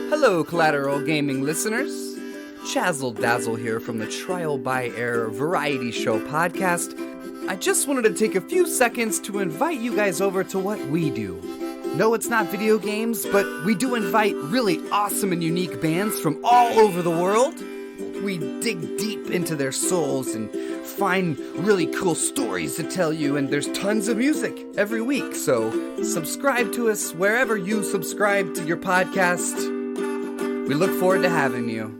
Hello, Collateral Gaming listeners. Chazzle Dazzle here from the Trial by Error Variety Show podcast. I just wanted to take a few seconds to invite you guys over to what we do. No, it's not video games, but we do invite really awesome and unique bands from all over the world. We dig deep into their souls and find really cool stories to tell you, and there's tons of music every week, so subscribe to us wherever you subscribe to your podcast. We look forward to having you.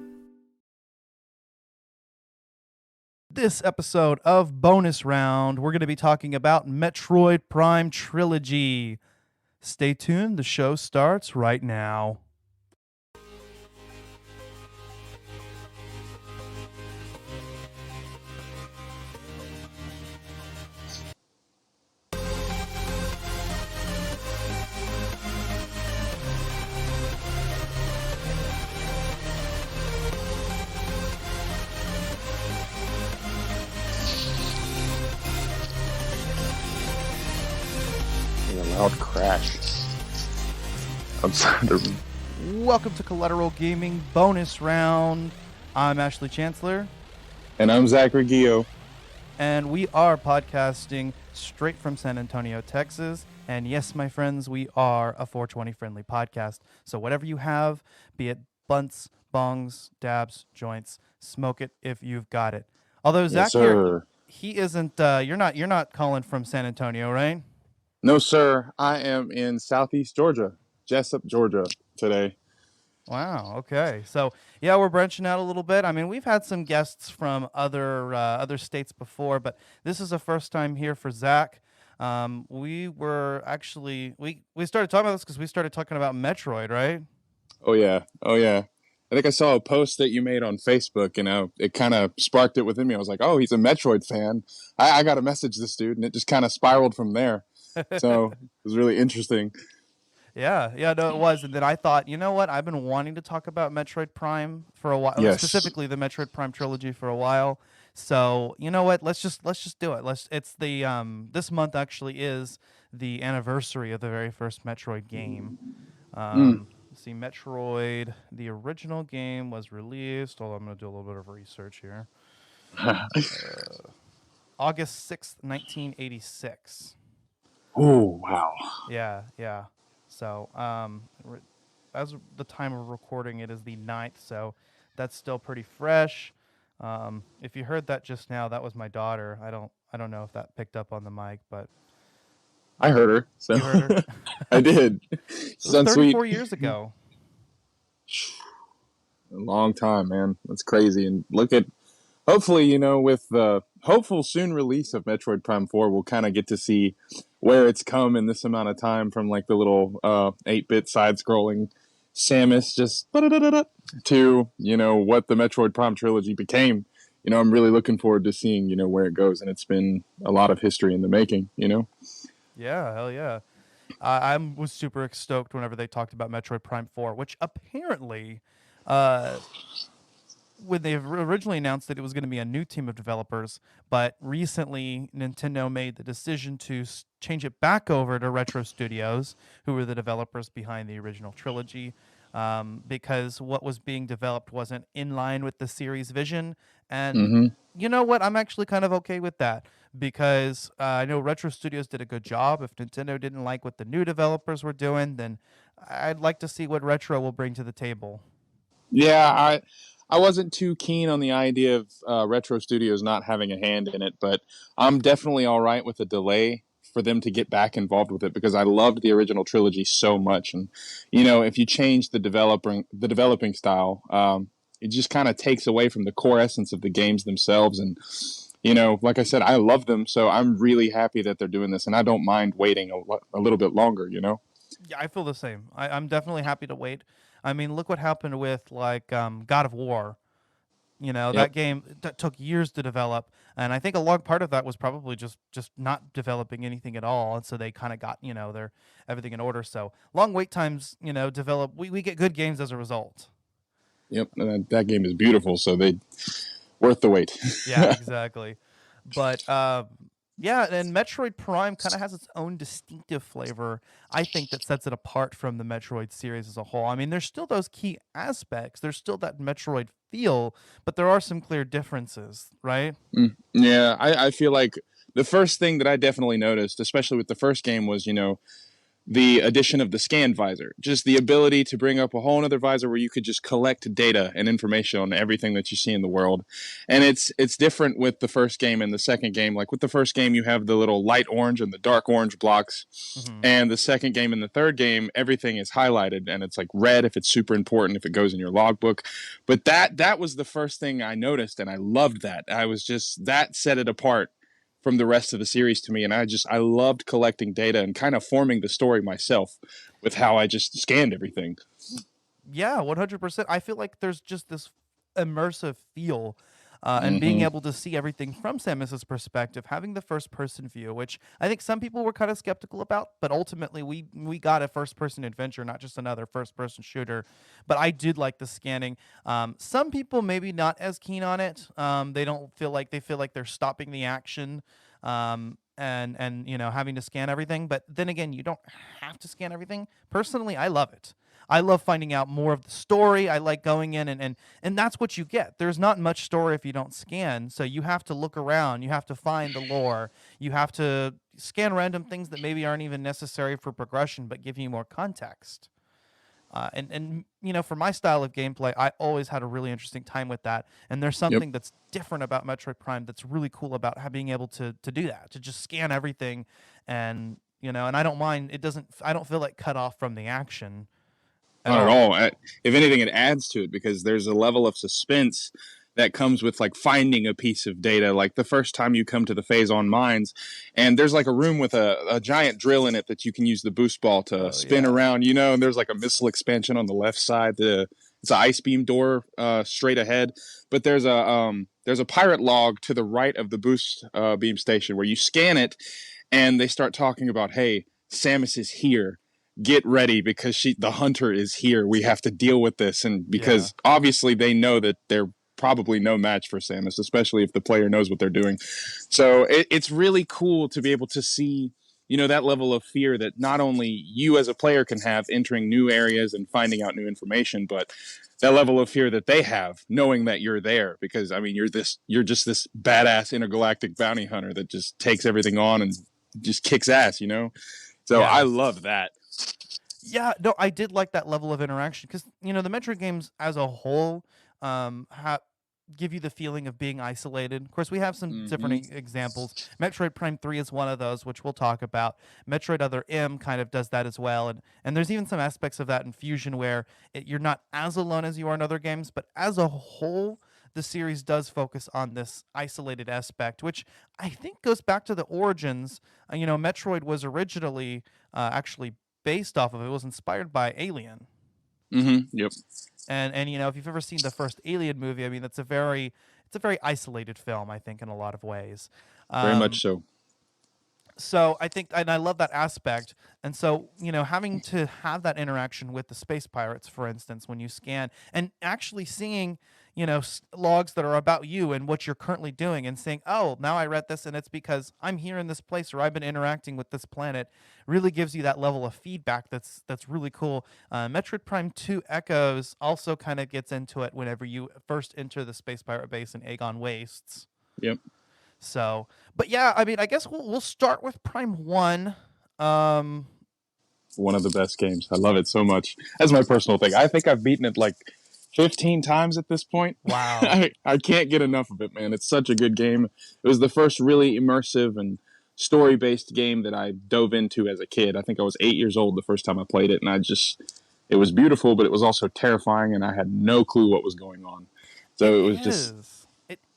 This episode of Bonus Round, we're going to be talking about Metroid Prime Trilogy. Stay tuned, the show starts right now. Loud crash. I'm sorry. Welcome to Collateral Gaming Bonus Round. I'm Ashley Chancellor. And I'm Zachary Guillot. And we are podcasting straight from San Antonio, Texas. And yes, my friends, we are a 420 friendly podcast. So whatever you have, be it blunts, bongs, dabs, joints, smoke it if you've got it. Although Zach here, he isn't. You're not calling from San Antonio, right? No, sir. I am in Southeast Georgia, Jessup, Georgia today. Wow. Okay. So yeah, we're branching out a little bit. I mean, we've had some guests from other states before, but this is the first time here for Zach. We were actually we started talking about this because we started talking about Metroid, right? Oh yeah. I think I saw a post that you made on Facebook, and it kind of sparked it within me. I was like, oh, he's a Metroid fan. I got to message this dude, and it just kind of spiraled from there. So it was really interesting. Yeah, no, it was. And then I thought, you know what? I've been wanting to talk about Metroid Prime for a while, Yes. Specifically the Metroid Prime trilogy for a while. So you know what? Let's just do it. It's the this month actually is the anniversary of the very first Metroid game. Let's see, Metroid, the original game was released. Hold on, I'm going to do a little bit of research here. August 6th, 1986. Oh, wow. Yeah. So, as of the time of recording, it is the 9th, so that's still pretty fresh. If you heard that just now, that was my daughter. I don't know if that picked up on the mic, but I heard her. So. You heard her? I did. It was 34 years ago. A long time, man. That's crazy. And look at, hopefully, with the hopeful soon release of Metroid Prime 4, we'll kind of get to see where it's come in this amount of time, from like the little 8-bit side-scrolling Samus just to, what the Metroid Prime trilogy became. I'm really looking forward to seeing, where it goes. And it's been a lot of history in the making, Yeah, hell yeah. I was super stoked whenever they talked about Metroid Prime 4, which apparently, when they originally announced that it was going to be a new team of developers, but recently Nintendo made the decision to change it back over to Retro Studios, who were the developers behind the original trilogy, because what was being developed wasn't in line with the series' vision. And you know what? I'm actually kind of okay with that, because I know Retro Studios did a good job. If Nintendo didn't like what the new developers were doing, then I'd like to see what Retro will bring to the table. Yeah, I wasn't too keen on the idea of Retro Studios not having a hand in it, but I'm definitely all right with a delay for them to get back involved with it, because I loved the original trilogy so much. And, if you change the developing style, it just kind of takes away from the core essence of the games themselves. And, like I said, I love them, so I'm really happy that they're doing this, and I don't mind waiting a little bit longer, Yeah, I feel the same. I'm definitely happy to wait. I mean, look what happened with God of War. Yep. That game that took years to develop, and I think a long part of that was probably just not developing anything at all, and so they kind of got their everything in order. So long wait times, develop. We get good games as a result. Yep, that game is beautiful, so they worth the wait. Yeah, exactly. But Yeah, and Metroid Prime kind of has its own distinctive flavor, I think, that sets it apart from the Metroid series as a whole. I mean, there's still those key aspects, there's still that Metroid feel, but there are some clear differences, right? Yeah, I feel like the first thing that I definitely noticed, especially with the first game, was, the addition of the scan visor, just the ability to bring up a whole other visor where you could just collect data and information on everything that you see in the world. And it's different with the first game and the second game. Like with the first game, you have the little light orange and the dark orange blocks. Hmm. And the second game and the third game, everything is highlighted and it's like red if it's super important, if it goes in your logbook. But that was the first thing I noticed, and I loved that. I was just, that set it apart from the rest of the series to me. And I loved collecting data and kind of forming the story myself with how I just scanned everything. Yeah, 100%. I feel like there's just this immersive feel. And being Mm-hmm. able to see everything from Samus's perspective, having the first person view, which I think some people were kind of skeptical about, but ultimately we got a first person adventure, not just another first person shooter. But I did like the scanning. Some people maybe not as keen on it. They don't feel like they feel like they're stopping the action. And having to scan everything, but then again, you don't have to scan everything. Personally, I love it. I love finding out more of the story. I like going in and that's what you get. There's not much story if you don't scan, so you have to look around, you have to find the lore, you have to scan random things that maybe aren't even necessary for progression but give you more context. And for my style of gameplay, I always had a really interesting time with that. And there's Yep. something that's different about Metroid Prime that's really cool about being able to do that, to just scan everything, and I don't mind. I don't feel like cut off from the action at Not at all. all. If anything, it adds to it because there's a level of suspense that comes with like finding a piece of data. Like the first time you come to the phase on mines, and there's like a room with a giant drill in it that you can use the boost ball to Oh spin yeah. around, and there's like a missile expansion on the left side. It's an ice beam door straight ahead, but there's a pirate log to the right of the boost beam station where you scan it, and they start talking about, hey, Samus is here, get ready because the hunter is here, we have to deal with this. And Yeah. because obviously they know that they're probably no match for Samus, especially if the player knows what they're doing. So it's really cool to be able to see that level of fear that not only you as a player can have entering new areas and finding out new information, but that level of fear that they have knowing that you're there, because I mean you're just this badass intergalactic bounty hunter that just takes everything on and just kicks ass. So I Yes. love that. Yeah, no, I did like that level of interaction because the Metroid games as a whole give you the feeling of being isolated. Of course, we have some different Mm-hmm. examples. Metroid Prime 3 is one of those, which we'll talk about. Metroid Other M kind of does that as well, and there's even some aspects of that in Fusion where you're not as alone as you are in other games, but as a whole, the series does focus on this isolated aspect, which I think goes back to the origins. Metroid was originally actually based off of, it was inspired by Alien. Mm-hmm. Yep. And if you've ever seen the first Alien movie, I mean it's a very isolated film, I think, in a lot of ways. Very much Um, so. so I think, and I love that aspect. And so, having to have that interaction with the space pirates, for instance, when you scan and actually seeing, logs that are about you and what you're currently doing and saying, oh, now I read this and it's because I'm here in this place or I've been interacting with this planet, really gives you that level of feedback that's really cool. Metroid Prime 2 Echoes also kind of gets into it whenever you first enter the space pirate base in Aegon Wastes. Yep. So, but yeah, I mean, I guess we'll start with Prime 1. Um, One of the best games. I love it so much. That's my personal thing. I think I've beaten it like 15 times at this point. wow. I can't get enough of it, man. It's such a good game. It was the first really immersive and story based game that I dove into as a kid. I think I was 8 years old the first time I played it, and it was beautiful, but it was also terrifying, and I had no clue what was going on. It So it was just, is.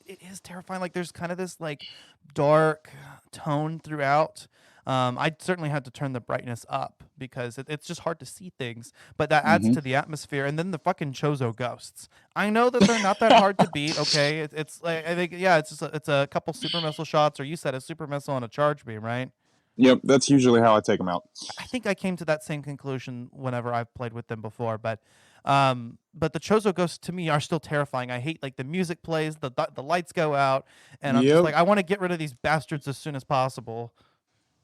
It is terrifying. Like there's kind of this like dark tone throughout. I certainly had to turn the brightness up because it's just hard to see things, but that adds hmm to the atmosphere. And then the fucking Chozo ghosts. I know that they're not that hard to beat. Okay, it's like I think yeah, it's a couple super missile shots, or you said a super missile and a charge beam, right? Yep, that's usually how I take them out. I think I came to that same conclusion whenever I've played with them before, but But the Chozo ghosts to me are still terrifying. I hate like the music plays, the lights go out, and I'm just Yep. like, I want to get rid of these bastards as soon as possible.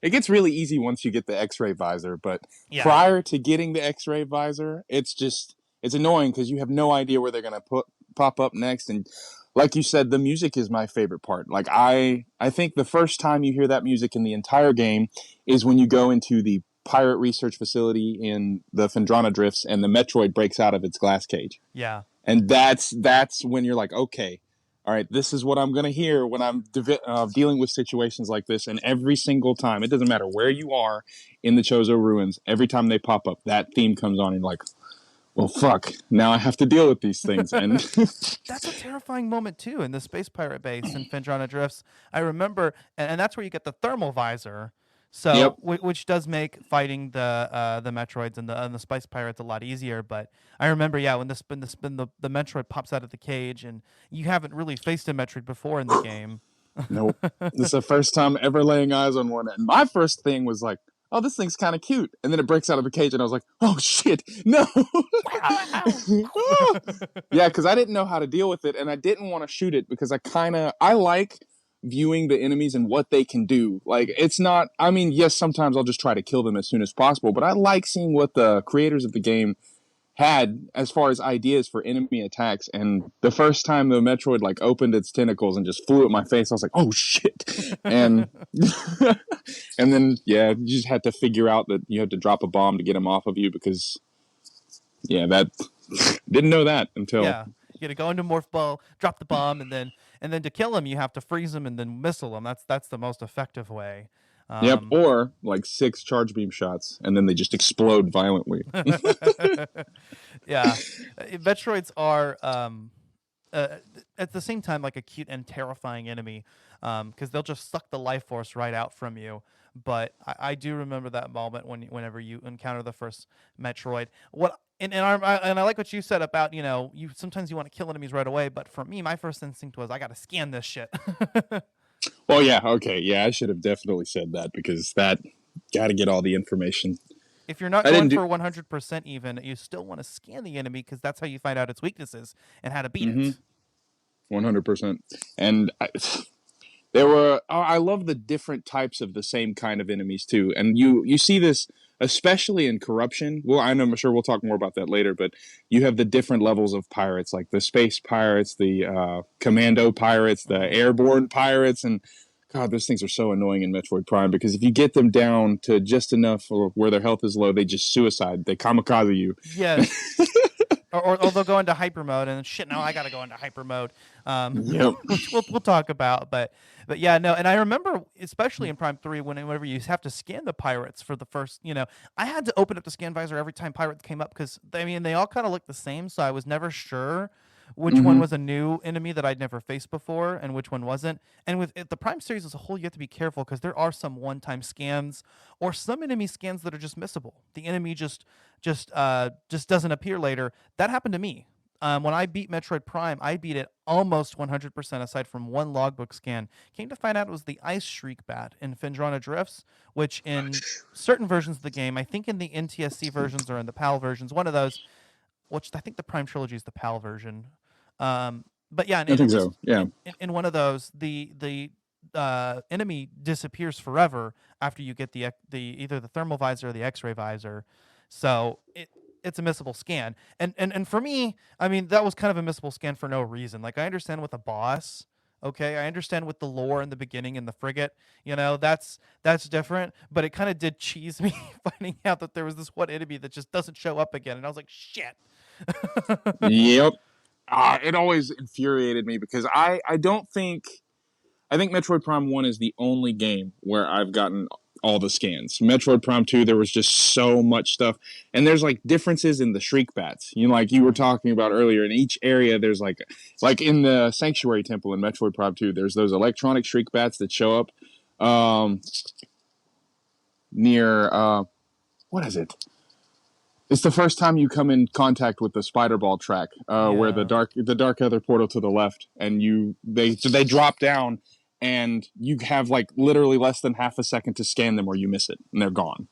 It gets really easy once you get the X-ray visor, but Yeah. prior to getting the X-ray visor, it's annoying because you have no idea where they're gonna pop up next. And like you said, the music is my favorite part. Like I think the first time you hear that music in the entire game is when you go into the pirate research facility in the Phendrana Drifts and the Metroid breaks out of its glass cage. Yeah. And that's when you're like, okay, all right, this is what I'm gonna hear when I'm dealing with situations like this. And every single time, it doesn't matter where you are in the Chozo ruins, every time they pop up, that theme comes on, and you're like, well, fuck, now I have to deal with these things. And That's a terrifying moment too in the space pirate base in Phendrana Drifts. I remember, and that's where you get the thermal visor. yep, So, which does make fighting the Metroids and the Spice Pirates a lot easier. But I remember, yeah, when the Metroid pops out of the cage, and you haven't really faced a Metroid before in the game. nope, this is the first time ever laying eyes on one. And my first thing was like, oh, this thing's kind of cute. And then it breaks out of the cage, and I was like, oh shit, no. Yeah, because I didn't know how to deal with it, and I didn't want to shoot it because I like viewing the enemies and what they can do. Like, it's not, I mean, yes, sometimes I'll just try to kill them as soon as possible, but I like seeing what the creators of the game had as far as ideas for enemy attacks. And the first time the Metroid like opened its tentacles and just flew at my face, I was like, oh shit. And and then yeah, you just had to figure out that you had to drop a bomb to get him off of you because yeah, that didn't know that until Yeah, you got to go into morph ball, drop the bomb, and then to kill him, you have to freeze him and then missile him. That's the most effective way. yep, Um, or like 6 charge beam shots and then they just explode violently. yeah, Metroids are at the same time like a cute and terrifying enemy because they'll just suck the life force right out from you. But I do remember that moment whenever you encounter the first Metroid. And I like what you said about you sometimes you want to kill enemies right away, but for me, my first instinct was I got to scan this shit. Well, yeah, okay, yeah, I should have definitely said that because that got to get all the information. If you're not I going didn't do for 100% even, you still want to scan the enemy because that's how you find out its weaknesses and how to beat mm-hmm, it. 100%. And there were I love the different types of the same kind of enemies too. And you see this especially in Corruption. Well, I'm sure we'll talk more about that later, but you have the different levels of pirates, like the space pirates, the commando pirates, the airborne pirates, and God, those things are so annoying in Metroid Prime because if you get them down to just enough or where their health is low, they just suicide. They kamikaze you. Yes. Or they'll go into hyper mode and shit. Now I gotta go into hyper mode, Yep. which we'll talk about. But yeah, no. And I remember, especially in Prime 3, whenever you have to scan the pirates for the first, I had to open up the scan visor every time pirates came up because I mean they all kind of look the same, so I was never sure which one Mm-hmm. was a new enemy that I'd never faced before and which one wasn't. And with the Prime series as a whole, you have to be careful because there are some one-time scans or some enemy scans that are just missable. The enemy just doesn't appear later. That happened to me. When I beat Metroid Prime, I beat it almost 100% aside from one logbook scan. Came to find out it was the Ice Shriek Bat in Phendrana Drifts, which in certain versions of the game, I think in the NTSC versions or in the PAL versions, one of those, which I think the Prime Trilogy is the PAL version. But yeah, I and think at least so. Yeah. in one of those, the enemy disappears forever after you get the either the thermal visor or the X-ray visor. So it's a missable scan. And for me, I mean, that was kind of a missable scan for no reason. Like I understand with the boss, okay, I understand with the lore in the beginning in the frigate, that's different. But it kind of did cheese me finding out that there was this one enemy that just doesn't show up again, and I was like, shit. Yep. It always infuriated me because I think Metroid Prime 1 is the only game where I've gotten all the scans. Metroid Prime 2, there was just so much stuff. And there's like differences in the Shriek Bats. Like you were talking about earlier, in each area there's like in the Sanctuary Temple in Metroid Prime 2, there's those electronic Shriek Bats that show up near what is it? It's the first time you come in contact with the spider ball track, where the dark other portal to the left, and they drop down, and you have like literally less than half a second to scan them, or you miss it, and they're gone.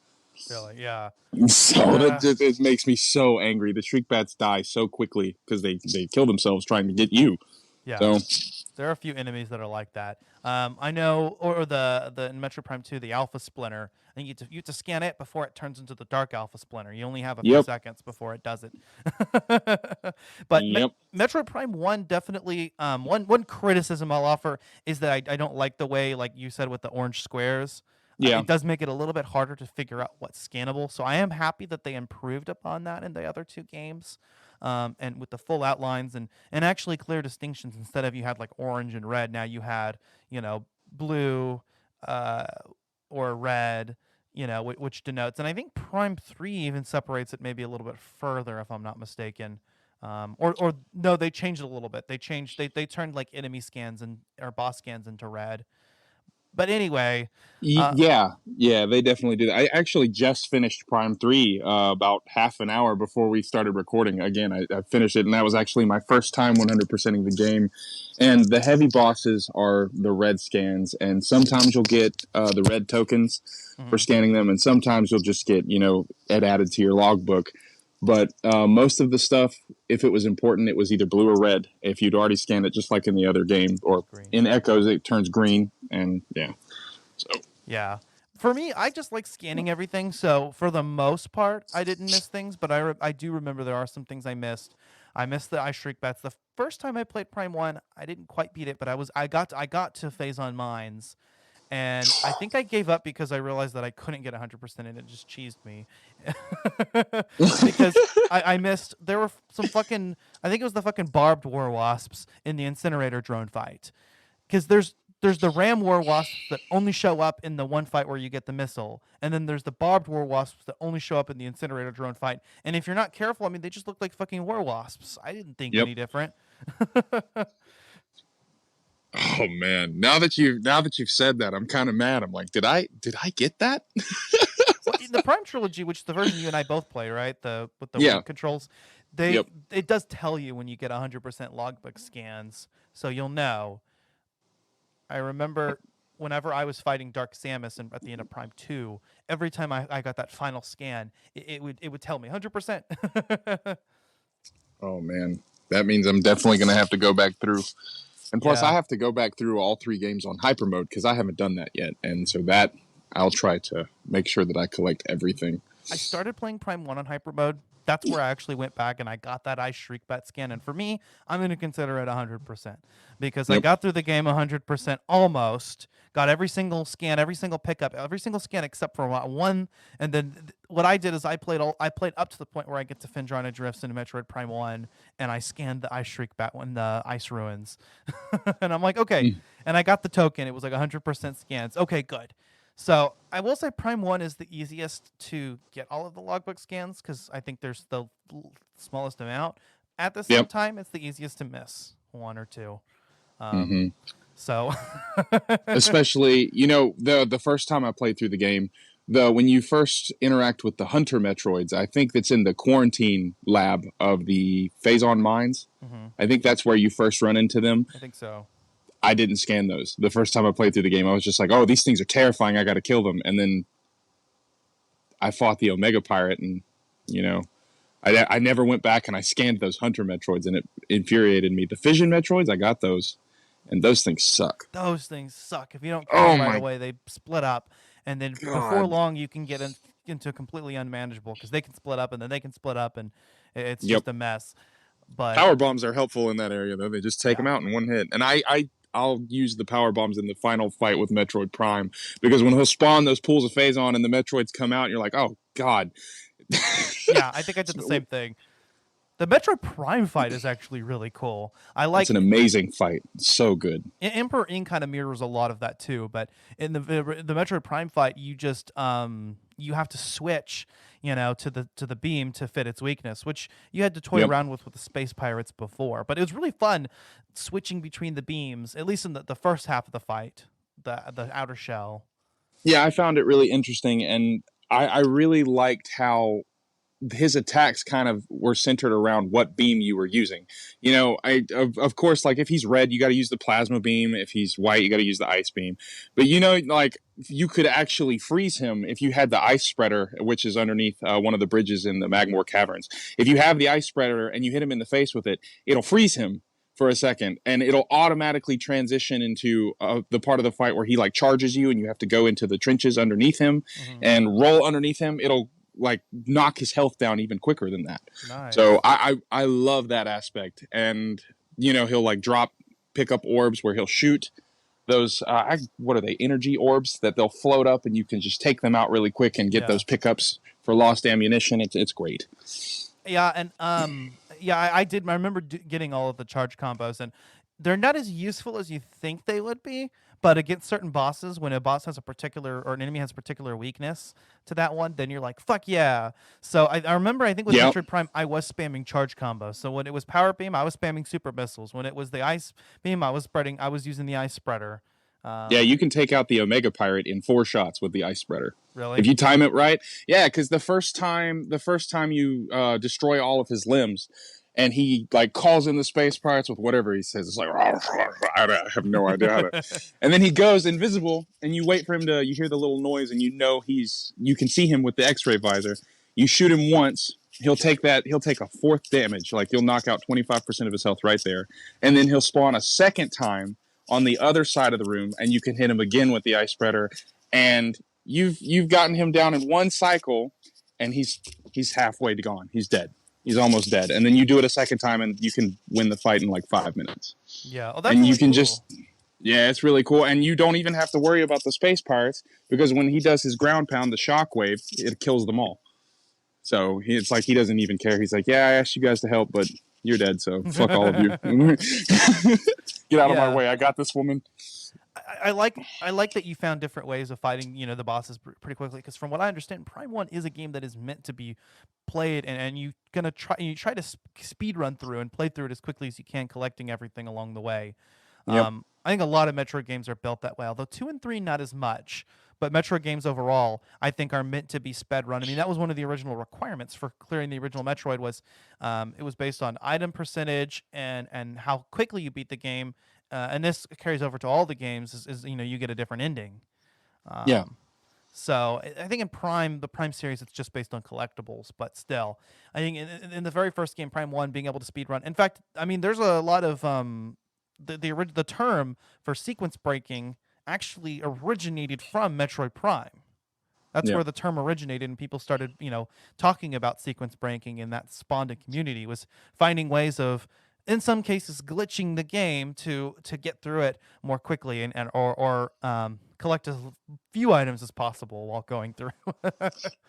Really, yeah. So it makes me so angry. The Shriek Bats die so quickly because they kill themselves trying to get you. Yeah. So There are a few enemies that are like that. I know, or the in Metroid Prime 2, the Alpha Splinter. I think you have to scan it before it turns into the Dark Alpha Splinter. You only have a few yep, seconds before it does it. But yep, Metroid Prime 1 definitely, one criticism I'll offer is that I don't like the way, like you said, with the orange squares. yeah. It does make it a little bit harder to figure out what's scannable. So I am happy that they improved upon that in the other two games, and with the full outlines and actually clear distinctions. Instead of you had like orange and red, now you had, blue, uh, or red, which denotes. And I think Prime 3 even separates it maybe a little bit further, if I'm not mistaken. Or no, they changed it a little bit. They turned like enemy scans and or boss scans into red. But anyway, Yeah, they definitely do that. I actually just finished Prime 3 about half an hour before we started recording. Again, I finished it, and that was actually my first time 100%ing the game. And the heavy bosses are the red scans, and sometimes you'll get the red tokens for mhm. scanning them, and sometimes you'll just get, it added to your logbook. But most of the stuff, if it was important, it was either blue or red. If you'd already scanned it, just like in the other game, or Green. in Echoes, it turns green, and yeah. So Yeah. For me, I just like scanning everything. So for the most part, I didn't miss things, but I do remember there are some things I missed. I missed the Ice Shriek Bats. The first time I played Prime 1, I didn't quite beat it, but I got to Phase on Mines, and I think I gave up because I realized that I couldn't get 100% and it just cheesed me. Because I missed, there were some fucking, I think it was the fucking barbed war wasps in the incinerator drone fight. Because there's the ram war wasps that only show up in the one fight where you get the missile, and then there's the barbed war wasps that only show up in the incinerator drone fight. And if you're not careful, I mean, they just look like fucking war wasps. I didn't think Yep. any different. Oh man! Now that you've said that, I'm kind of mad. I'm like, did I get that? Well, in the Prime trilogy, which is the version you and I both play, right? The with the Yeah. Wii controls, Yep. it does tell you when you get 100% logbook scans, so you'll know. I remember whenever I was fighting Dark Samus and at the end of Prime 2, every time I got that final scan, it would tell me 100%. Oh man, that means I'm definitely gonna have to go back through. And plus, I Yeah. have to go back through all three games on hyper mode because I haven't done that yet. And so that I'll try to make sure that I collect everything. I started playing Prime 1 on hyper mode. That's where I actually went back and I got that Ice Shriek Bat scan. And for me, I'm going to consider it 100% because I Yep. got through the game 100% almost. Got every single scan, every single pickup, every single scan except for one. And then what I did is I played up to the point where I get to Phendrana Drifts in Metroid Prime 1, and I scanned the Ice Shriek Bat in the Ice Ruins. And I'm like, okay. Mm. And I got the token. It was like 100% scans. Okay, good. So I will say Prime 1 is the easiest to get all of the logbook scans because I think there's the smallest amount. At the same Yep. time, it's the easiest to miss one or two. Mm-hmm. So Especially, the first time I played through the game, when you first interact with the Hunter Metroids, I think that's in the quarantine lab of the Phazon mines. Mhm, I think that's where you first run into them. I think so. I didn't scan those. The first time I played through the game, I was just like, oh, these things are terrifying. I got to kill them. And then I fought the Omega Pirate, and, I never went back and I scanned those Hunter Metroids, and it infuriated me. The Fission Metroids, I got those, and those things suck. Those things suck. If you don't kill Oh them right my away, they split up, and then before God. long, you can get into completely unmanageable because they can split up, and then they can split up, and it's Yep. just a mess. But Power bombs are helpful in that area, though. They just take yeah. them out in one hit. And I'll use the power bombs in the final fight with Metroid Prime because when he'll spawn those pools of Phazon and the Metroids come out, and you're like, oh God. Yeah, I think I did the same thing. The Metroid Prime fight is actually really cool. I like It's an amazing fight. It's so good. Emperor Ink kind of mirrors a lot of that too, but in the Metroid Prime fight, you just you have to switch, to the beam to fit its weakness, which you had to toy Yep. around with the Space Pirates before. But it was really fun switching between the beams, at least in the first half of the fight, the outer shell. Yeah, I found it really interesting, and I really liked how his attacks kind of were centered around what beam you were using. You know, of course, like if he's red, you got to use the plasma beam. If he's white, you got to use the ice beam. But you know, like you could actually freeze him if you had the ice spreader, which is underneath one of the bridges in the Magmore Caverns. If you have the ice spreader and you hit him in the face with it, it'll freeze him for a second, and it'll automatically transition into the part of the fight where he like charges you, and you have to go into the trenches underneath him and roll underneath him. It'll like knock his health down even quicker than that. Nice. So I love that aspect. And you know, he'll like pick up orbs where he'll shoot those what are they, energy orbs that they'll float up, and you can just take them out really quick and get those pickups for lost ammunition. It's great. Yeah, and I did. I remember getting all of the charge combos, and they're not as useful as you think they would be. But against certain bosses, when a boss has a particular, or an enemy has a particular weakness to that one, then you're like, fuck yeah. So I remember, I think with Metroid Prime, I was spamming charge combos. So when it was power beam, I was spamming super missiles. When it was the ice beam, I was using the ice spreader. Yeah, you can take out the Omega Pirate in 4 shots with the ice spreader. Really? If you time it right. Yeah, because the first time you destroy all of his limbs, and he like calls in the space pirates with whatever he says. It's like, I have no idea how to. And then he goes invisible, and you wait for him to. You hear the little noise, and you know you can see him with the X-ray visor. You shoot him once, he'll take a 4th damage. Like you'll knock out 25% of his health right there, and then he'll spawn a second time on the other side of the room, and you can hit him again with the ice spreader, and you've gotten him down in one cycle, and he's halfway gone. He's dead. He's almost dead. And then you do it a second time, and you can win the fight in like 5 minutes. Yeah. Oh, that's and really you can cool. it's really cool. And you don't even have to worry about the space pirates, because when he does his ground pound, the shockwave, it kills them all. So it's like he doesn't even care. He's like, yeah, I asked you guys to help, but you're dead, so fuck all of you. Get out of my way. I got this, woman. I like that you found different ways of fighting, the bosses pretty quickly. Because from what I understand, Prime 1 is a game that is meant to be played, and you try to speed run through and play through it as quickly as you can, collecting everything along the way. Yep. I think a lot of Metroid games are built that way, although 2 and 3 not as much. But Metroid games overall, I think, are meant to be sped run. I mean, that was one of the original requirements for clearing the original Metroid. Was it was based on item percentage and how quickly you beat the game. And this carries over to all the games. Is you get a different ending. Yeah. So I think in the Prime series, it's just based on collectibles. But still, I think in the very first game, Prime 1, being able to speed run. In fact, I mean, there's a lot of the term for sequence breaking actually originated from Metroid Prime. That's where the term originated, and people started, talking about sequence breaking, and that spawned a community, was finding ways of, in some cases, glitching the game to get through it more quickly or collect as few items as possible while going through.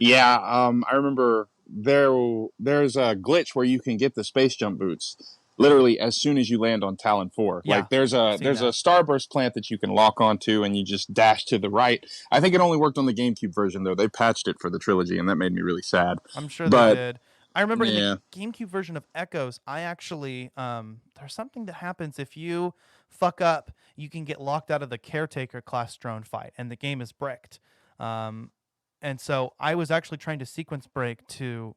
Yeah, I remember there's a glitch where you can get the space jump boots literally as soon as you land on Talon 4. Yeah, like there's a starburst plant that you can lock onto, and you just dash to the right. I think it only worked on the GameCube version, though. They patched it for the Trilogy, and that made me really sad. I'm sure they did. I remember in the GameCube version of Echoes, I actually there's something that happens if you fuck up, you can get locked out of the Caretaker class drone fight, and the game is bricked. And so I was actually trying to sequence break to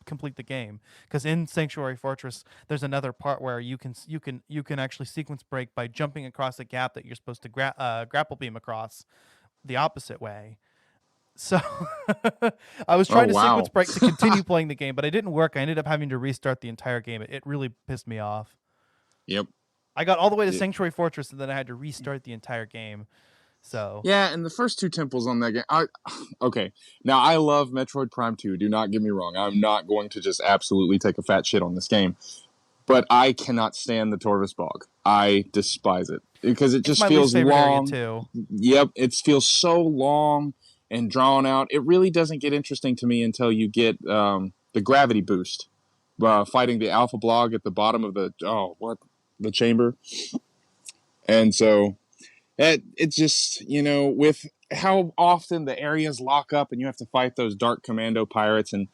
complete the game, because in Sanctuary Fortress there's another part where you can actually sequence break by jumping across a gap that you're supposed to grapple beam across the opposite way. So I was trying to sequence break to continue playing the game, but it didn't work. I ended up having to restart the entire game. It really pissed me off. Yep. I got all the way to Sanctuary Fortress, and then I had to restart the entire game. So yeah, and the first 2 temples on that game. Okay, now I love Metroid Prime 2. Do not get me wrong. I'm not going to just absolutely take a fat shit on this game, but I cannot stand the Torvus Bog. I despise it because it just feels long. Too. Yep, it feels so long and drawn out. It really doesn't get interesting to me until you get the gravity boost, fighting the Alpha Blog at the bottom of the chamber, and so. It's just, with how often the areas lock up and you have to fight those Dark Commando pirates, and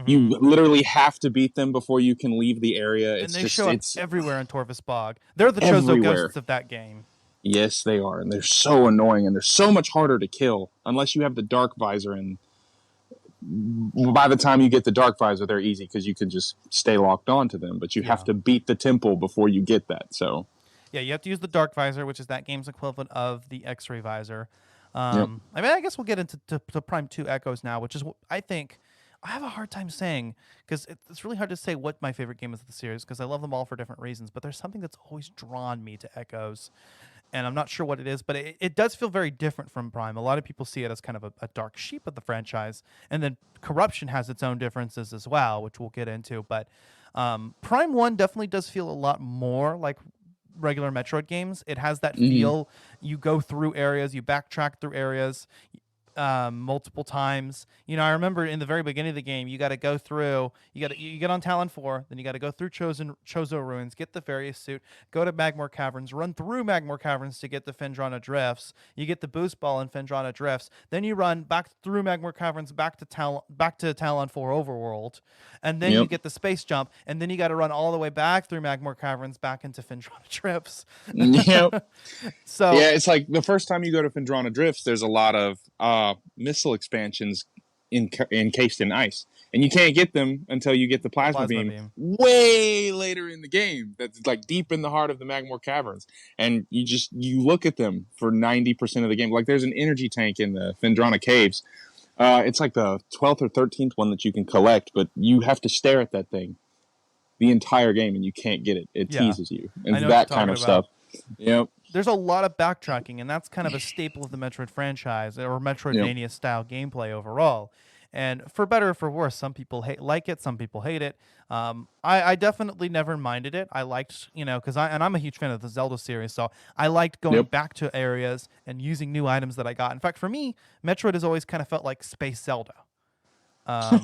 you literally have to beat them before you can leave the area. And they show up everywhere in Torvus Bog. They're the Chozo ghosts of that game. Yes, they are. And they're so annoying, and they're so much harder to kill unless you have the Dark Visor. And by the time you get the Dark Visor, they're easy because you can just stay locked on to them. But you have to beat the temple before you get that. So yeah, you have to use the Dark Visor, which is that game's equivalent of the X-ray visor. Yep. I mean, I guess we'll get into to Prime 2 Echoes now, which is I think I have a hard time saying because it's really hard to say what my favorite game is of the series because I love them all for different reasons. But there's something that's always drawn me to Echoes, and I'm not sure what it is, but it does feel very different from Prime. A lot of people see it as kind of a dark sheep of the franchise, and then Corruption has its own differences as well, which we'll get into. But Prime 1 definitely does feel a lot more like regular Metroid games. It has that feel. You go through areas, you backtrack through areas multiple times. You know, I remember in the very beginning of the game, you got to go through. You get on Talon 4, then you got to go through Chozo Ruins, get the Various Suit, go to Magmore Caverns, run through Magmore Caverns to get the Phendrana Drifts. You get the Boost Ball in Phendrana Drifts. Then you run back through Magmore Caverns back to Talon 4 Overworld, and then you get the Space Jump, and then you got to run all the way back through Magmore Caverns back into Phendrana Drifts. Yep. So yeah, it's like the first time you go to Phendrana Drifts, there's a lot of missile expansions encased in ice, and you can't get them until you get the plasma beam way later in the game. That's like deep in the heart of the Magmore Caverns, and you look at them for 90% of the game. Like there's an energy tank in the Phendrana Caves. It's like the 12th or 13th one that you can collect, but you have to stare at that thing the entire game, and you can't get it. It teases you, and that kind of stuff. Yep. There's a lot of backtracking, and that's kind of a staple of the Metroid franchise or Metroidvania style gameplay overall. And for better or for worse, some people like it, some people hate it. I definitely never minded it. I liked, because I'm a huge fan of the Zelda series, so I liked going back to areas and using new items that I got. In fact, for me, Metroid has always kind of felt like Space Zelda. A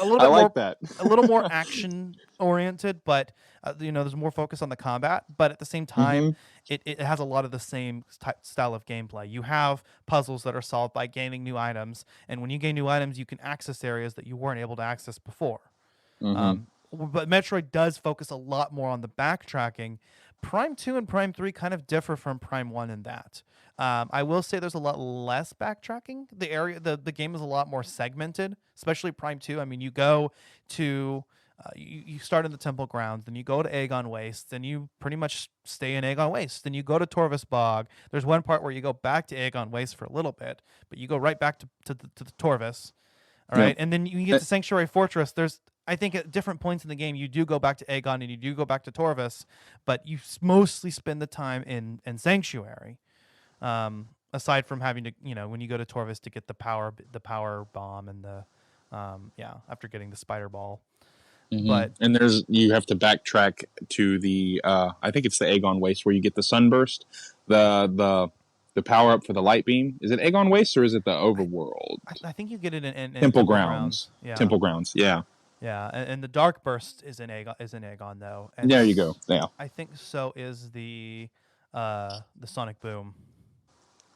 little bit more, that. A little more action oriented, but there's more focus on the combat. But at the same time, it has a lot of the same style of gameplay. You have puzzles that are solved by gaining new items, and when you gain new items, you can access areas that you weren't able to access before. But Metroid does focus a lot more on the backtracking. Prime 2 and Prime 3 kind of differ from Prime 1 in that. I will say there's a lot less backtracking. The game is a lot more segmented, especially Prime 2. I mean, you go to you start in the Temple Grounds, then you go to Aegon Waste, then you pretty much stay in Aegon Waste, then you go to Torvus Bog. There's one part where you go back to Aegon Waste for a little bit, but you go right back to the Torvus. All right, and then you get to Sanctuary Fortress. I think at different points in the game, you do go back to Aegon and you do go back to Torvus, but you mostly spend the time in Sanctuary. Aside from having to, when you go to Torvus to get the power bomb and the, after getting the spider ball. But and you have to backtrack to the, I think it's the Aegon Waste where you get the Sunburst, the power up for the light beam. Is it Aegon Waste or is it the Overworld? I think you get it in Temple Grounds. Yeah. Temple Grounds. Yeah. Yeah, and the Dark Burst is in Aegon though. And there you go. Yeah. I think so is the Sonic Boom.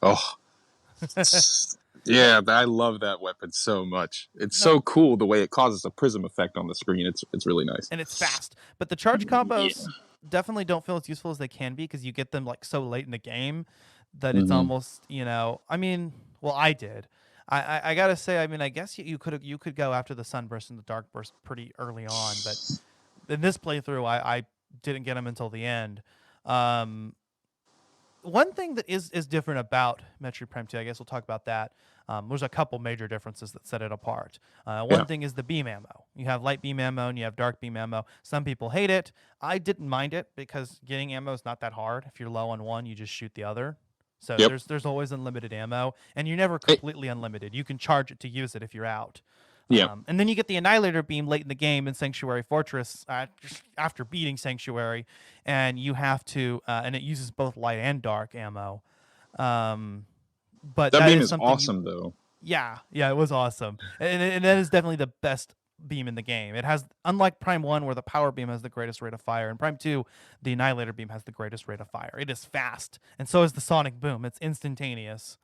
Oh. Yeah, I love that weapon so much. It's so cool the way it causes a prism effect on the screen. It's really nice. And it's fast. But the charge combos definitely don't feel as useful as they can be because you get them like so late in the game that it's almost, I did. I gotta say, I guess you could go after the Sunburst and the Dark Burst pretty early on, but in this playthrough, I didn't get them until the end. One thing that is different about Metroid Prime 2, I guess we'll talk about that. There's a couple major differences that set it apart. One thing is the beam ammo. You have light beam ammo and you have dark beam ammo. Some people hate it. I didn't mind it because getting ammo is not that hard. If you're low on one, you just shoot the other. So there's always unlimited ammo, and you're never completely unlimited. You can charge it to use it if you're out. And then you get the Annihilator Beam late in the game in Sanctuary Fortress after beating Sanctuary, and you have to, and it uses both light and dark ammo. But that beam is awesome, though. Yeah, it was awesome, and that is definitely the best beam in the game. It has, unlike Prime 1 where the power beam has the greatest rate of fire, in Prime 2 the Annihilator Beam has the greatest rate of fire. It is fast, and so is the Sonic Boom. It's instantaneous.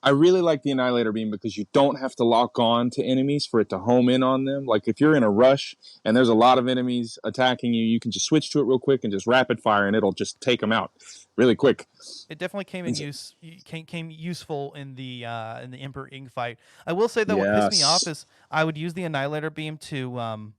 I really like the Annihilator Beam because you don't have to lock on to enemies for it to home in on them. Like if you're in a rush and there's a lot of enemies attacking you, you can just switch to it real quick and just rapid fire, and it'll just take them out really quick. It definitely came useful in the Emperor Ing fight. I will say though, what pissed me off is I would use the Annihilator Beam to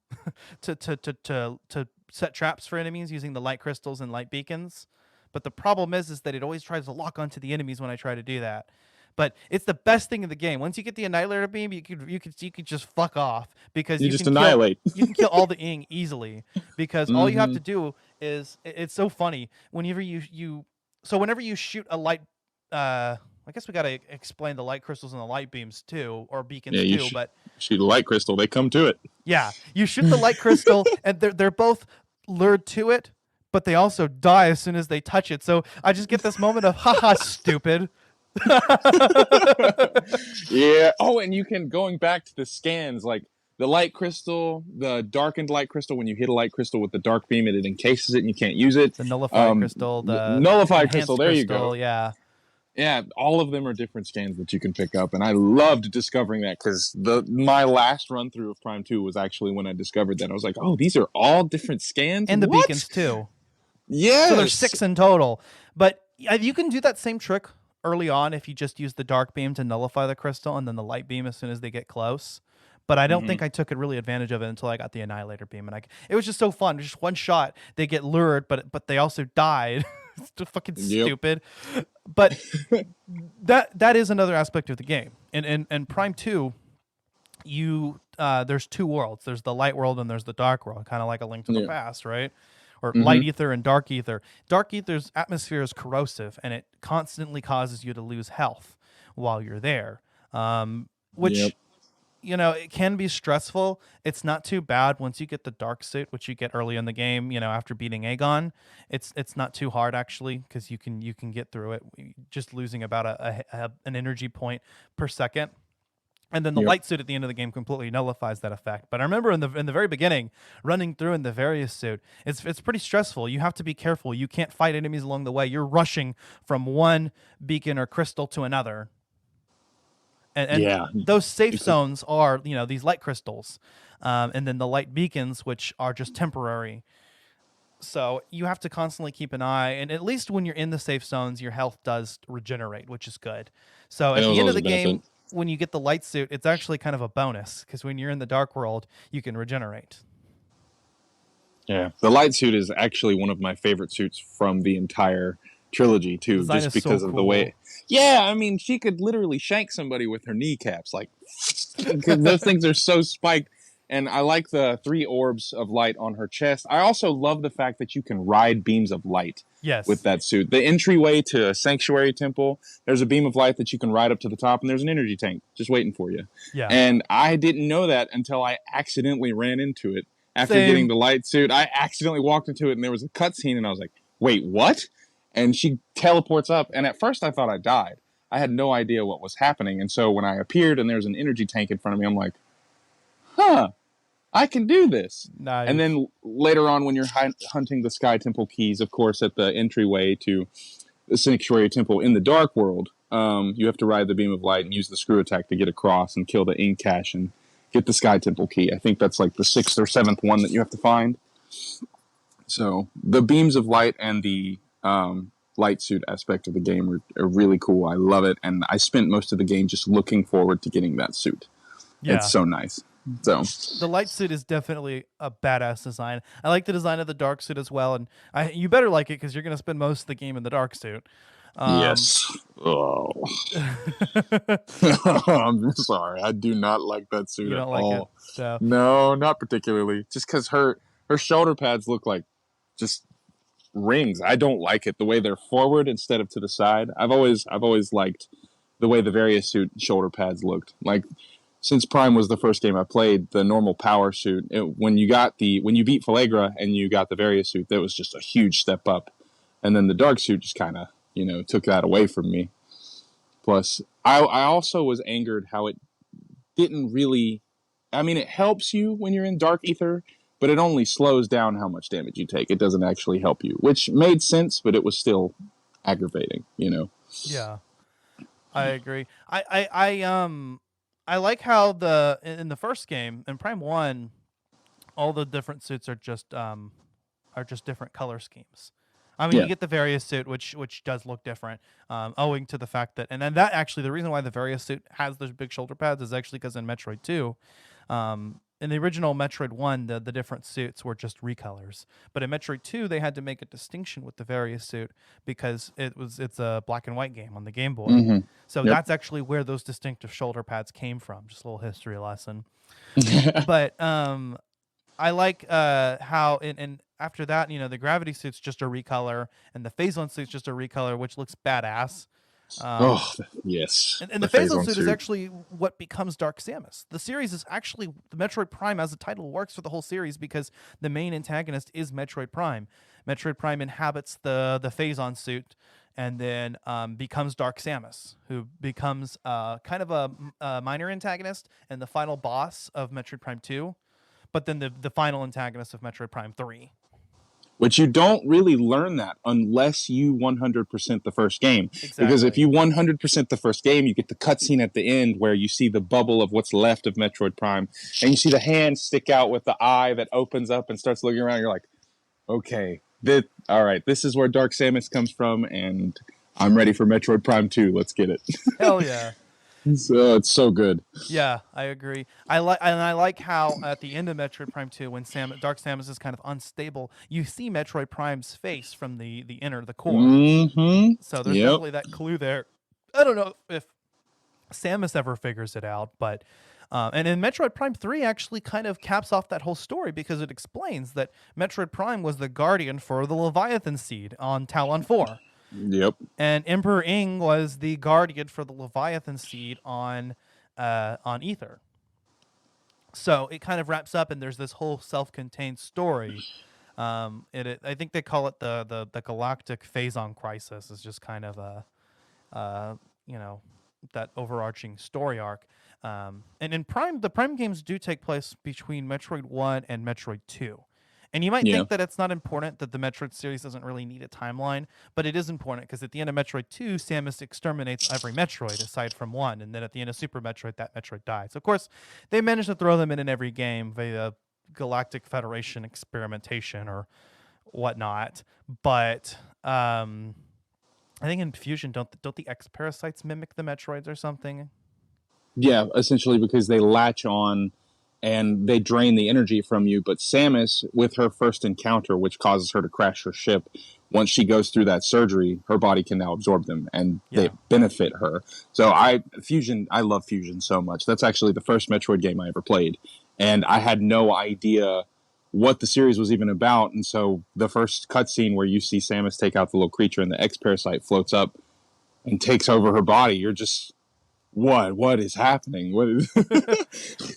to set traps for enemies using the light crystals and light beacons. But the problem is that it always tries to lock onto the enemies when I try to do that. But it's the best thing in the game. Once you get the Annihilator Beam, you could just fuck off because you just annihilate. You can kill all the Ing easily because all you have to do is it's so funny whenever whenever you shoot a light. I guess we gotta explain the light crystals and the light beams too, or beacons too. But shoot a light crystal, they come to it. Yeah, you shoot the light crystal, and they're both lured to it, but they also die as soon as they touch it. So I just get this moment of haha, stupid. Yeah. Oh, and you can, going back to the scans, like the light crystal, the darkened light crystal, when you hit a light crystal with the dark beam, it encases it and you can't use it. The nullified crystal, the nullified crystal, there you go. Yeah. Yeah, all of them are different scans that you can pick up, and I loved discovering that because my last run through of Prime 2 was actually when I discovered that. I was like, oh, these are all different scans? And the beacons too. Yes! So there's 6 in total. But you can do that same trick early on if you just use the dark beam to nullify the crystal and then the light beam as soon as they get close. But I don't think I took really advantage of it until I got the Annihilator Beam, and it was just so fun. Just one shot, they get lured, but they also died. It's just fucking stupid. But that is another aspect of the game. In Prime 2, there's 2 worlds. There's the light world and there's the dark world, kind of like A Link to the Past, right? Or light ether and dark ether. Dark ether's atmosphere is corrosive, and it constantly causes you to lose health while you're there, which it can be stressful. It's not too bad once you get the dark suit, which you get early in the game. After beating Aegon, it's not too hard actually because you can get through it just losing about an energy point per second. And then the light suit at the end of the game completely nullifies that effect. But I remember in the very beginning, running through in the various suit, it's pretty stressful. You have to be careful. You can't fight enemies along the way. You're rushing from one beacon or crystal to another. And those safe zones are, these light crystals, and then the light beacons, which are just temporary. So you have to constantly keep an eye, and at least when you're in the safe zones, your health does regenerate, which is good. So at the end of the game, when you get the light suit, it's actually kind of a bonus because when you're in the dark world, you can regenerate. Yeah, the light suit is actually one of my favorite suits from the entire trilogy too, just because of the way. Yeah, I mean, she could literally shank somebody with her kneecaps, like those things are so spiked. And I like the 3 orbs of light on her chest. I also love the fact that you can ride beams of light with that suit. The entryway to a sanctuary temple, there's a beam of light that you can ride up to the top, and there's an energy tank just waiting for you. Yeah. And I didn't know that until I accidentally ran into it. After getting the light suit, I accidentally walked into it, and there was a cutscene, and I was like, wait, what? And she teleports up, and at first I thought I died. I had no idea what was happening, and so when I appeared and there's an energy tank in front of me, I'm like, huh, I can do this. Nice. And then later on when you're hunting the Sky Temple keys, of course, at the entryway to the Sanctuary Temple in the Dark World, you have to ride the Beam of Light and use the screw attack to get across and kill the Ink Cache and get the Sky Temple key. I think that's like the 6th or 7th one that you have to find. So the Beams of Light and the light suit aspect of the game are really cool. I love it, and I spent most of the game just looking forward to getting that suit. Yeah. It's so nice. So the light suit is definitely a badass design. I like the design of the dark suit as well, and you better like it because you're going to spend most of the game in the dark suit. Yes. Oh. I'm sorry. I do not like that suit at all. So. No, not particularly. Just because her shoulder pads look like just rings. I don't like it the way they're forward instead of to the side. I've always liked the way the various suit shoulder pads looked. Like since Prime was the first game I played, the normal power suit, when you beat Falagra and you got the various suit, that was just a huge step up. And then the dark suit just kind of, took that away from me. Plus, I also was angered how it didn't really, it helps you when you're in dark ether, but it only slows down how much damage you take. It doesn't actually help you, which made sense, but it was still aggravating, Yeah. I agree. I like how in the first game in Prime 1 all the different suits are just different color schemes. I mean, Yeah. you get the Various suit, which does look different, owing to the fact that, and then that actually the reason why the Various suit has those big shoulder pads is actually because in Metroid 2, in the original Metroid 1, the different suits were just recolors, but in Metroid 2 they had to make a distinction with the Various suit because it's a black and white game on the Game Boy, Mm-hmm. so Yep. that's actually where those distinctive shoulder pads came from. Just a little history lesson, but I like how and after that, the gravity suit's just a recolor, and the Phazon suit's just a recolor, which looks badass. Oh, yes. And The the Phazon Phazon suit is suit. actually what becomes Dark Samus. The series is actually the Metroid Prime as the title works for the whole series because the main antagonist is Metroid Prime. Metroid Prime inhabits the Phazon suit and then becomes Dark Samus, who becomes kind of a minor antagonist and the final boss of Metroid Prime 2, but then the final antagonist of Metroid Prime 3. Which you don't really learn that unless you 100% the first game. Exactly. Because if you 100% the first game, you get the cutscene at the end where you see the bubble of what's left of Metroid Prime, and you see the hand stick out with the eye that opens up and starts looking around. You're like, okay, all right, this is where Dark Samus comes from, and I'm ready for Metroid Prime 2. Let's get it. Hell yeah. So it's so good. Yeah, I agree. I like how at the end of Metroid Prime 2, when Dark Samus is kind of unstable, you see Metroid Prime's face from the core. Mm-hmm. So there's definitely that clue there. I don't know if Samus ever figures it out, but and in Metroid Prime 3 actually kind of caps off that whole story because it explains that Metroid Prime was the guardian for the Leviathan seed on Talon 4. Yep. And Emperor Ing was the guardian for the Leviathan seed on Ether. So it kind of wraps up, and there's this whole self-contained story. I think they call it the Galactic Phazon Crisis. Is just kind of that overarching story arc. And in Prime, the Prime games do take place between Metroid 1 and Metroid 2. And you might think that it's not important, that the Metroid series doesn't really need a timeline, but it is important because at the end of Metroid 2, Samus exterminates every Metroid aside from 1, and then at the end of Super Metroid, that Metroid dies. Of course, they managed to throw them in every game via Galactic Federation experimentation or whatnot, but I think in Fusion, don't the X-Parasites mimic the Metroids or something? Yeah, essentially because they latch on and they drain the energy from you. But Samus, with her first encounter, which causes her to crash her ship, once she goes through that surgery, her body can now absorb them, and they benefit her. So I love Fusion so much. That's actually the first Metroid game I ever played, and I had no idea what the series was even about. And so the first cutscene where you see Samus take out the little creature and the X-Parasite floats up and takes over her body, you're just... What is happening? What is?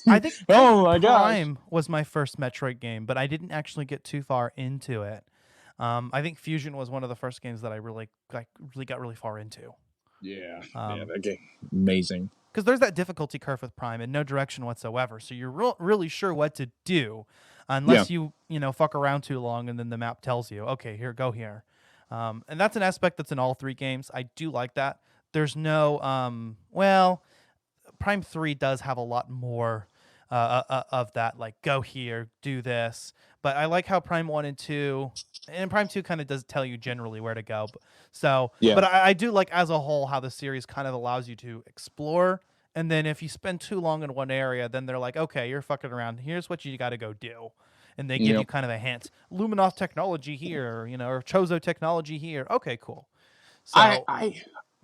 I think oh my Prime was my first Metroid game, but I didn't actually get too far into it. I think Fusion was one of the first games that I really got really far into. Yeah, that game amazing. Because there's that difficulty curve with Prime and no direction whatsoever, so you're really sure what to do, unless you fuck around too long and then the map tells you, okay, here, go here. And that's an aspect that's in all three games. I do like that. There's no Prime 3 does have a lot more of that, like go here, do this. But I like how Prime 1 and 2 and Prime 2 kind of does tell you generally where to go. But I do like as a whole how the series kind of allows you to explore. And then if you spend too long in one area, then they're like, okay, you're fucking around. Here's what you got to go do. And they give you kind of a hint. Luminoth technology here, or Chozo technology here. Okay, cool. So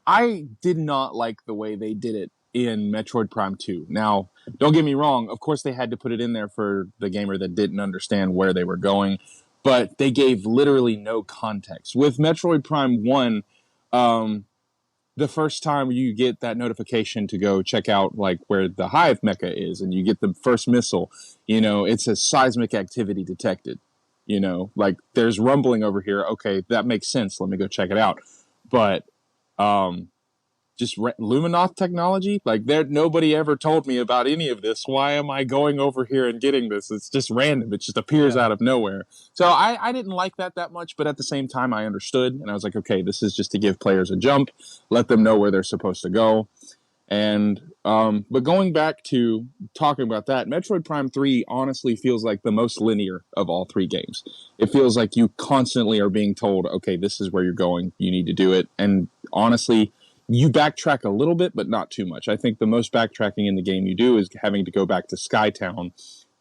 I did not like the way they did it in Metroid Prime 2. Now, don't get me wrong. Of course, they had to put it in there for the gamer that didn't understand where they were going. But they gave literally no context. With Metroid Prime 1, the first time you get that notification to go check out like where the Hive mecha is and you get the first missile, it says seismic activity detected. Like there's rumbling over here. Okay, that makes sense. Let me go check it out. But just Luminoth technology. Like nobody ever told me about any of this. Why am I going over here and getting this? It's just random. It just appears out of nowhere. So I didn't like that much, but at the same time I understood, and I was like, okay, this is just to give players a jump, let them know where they're supposed to go. And but going back to talking about that, Metroid Prime 3 honestly feels like the most linear of all three games. It feels like you constantly are being told, okay, this is where you're going, you need to do it. And honestly, you backtrack a little bit, but not too much. I think the most backtracking in the game you do is having to go back to Skytown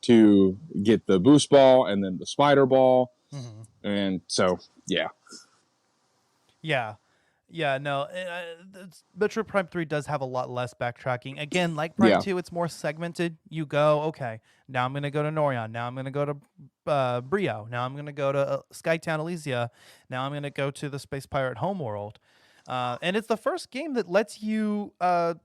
to get the boost ball and then the spider ball. Mm-hmm. And so, yeah. Yeah, no, Metroid Prime 3 does have a lot less backtracking. Again, like Prime 2, it's more segmented. You go, okay, now I'm going to go to Norion. Now I'm going to go to Brio. Now I'm going to go to Skytown Elysia. Now I'm going to go to the Space Pirate Homeworld. And it's the first game that lets you go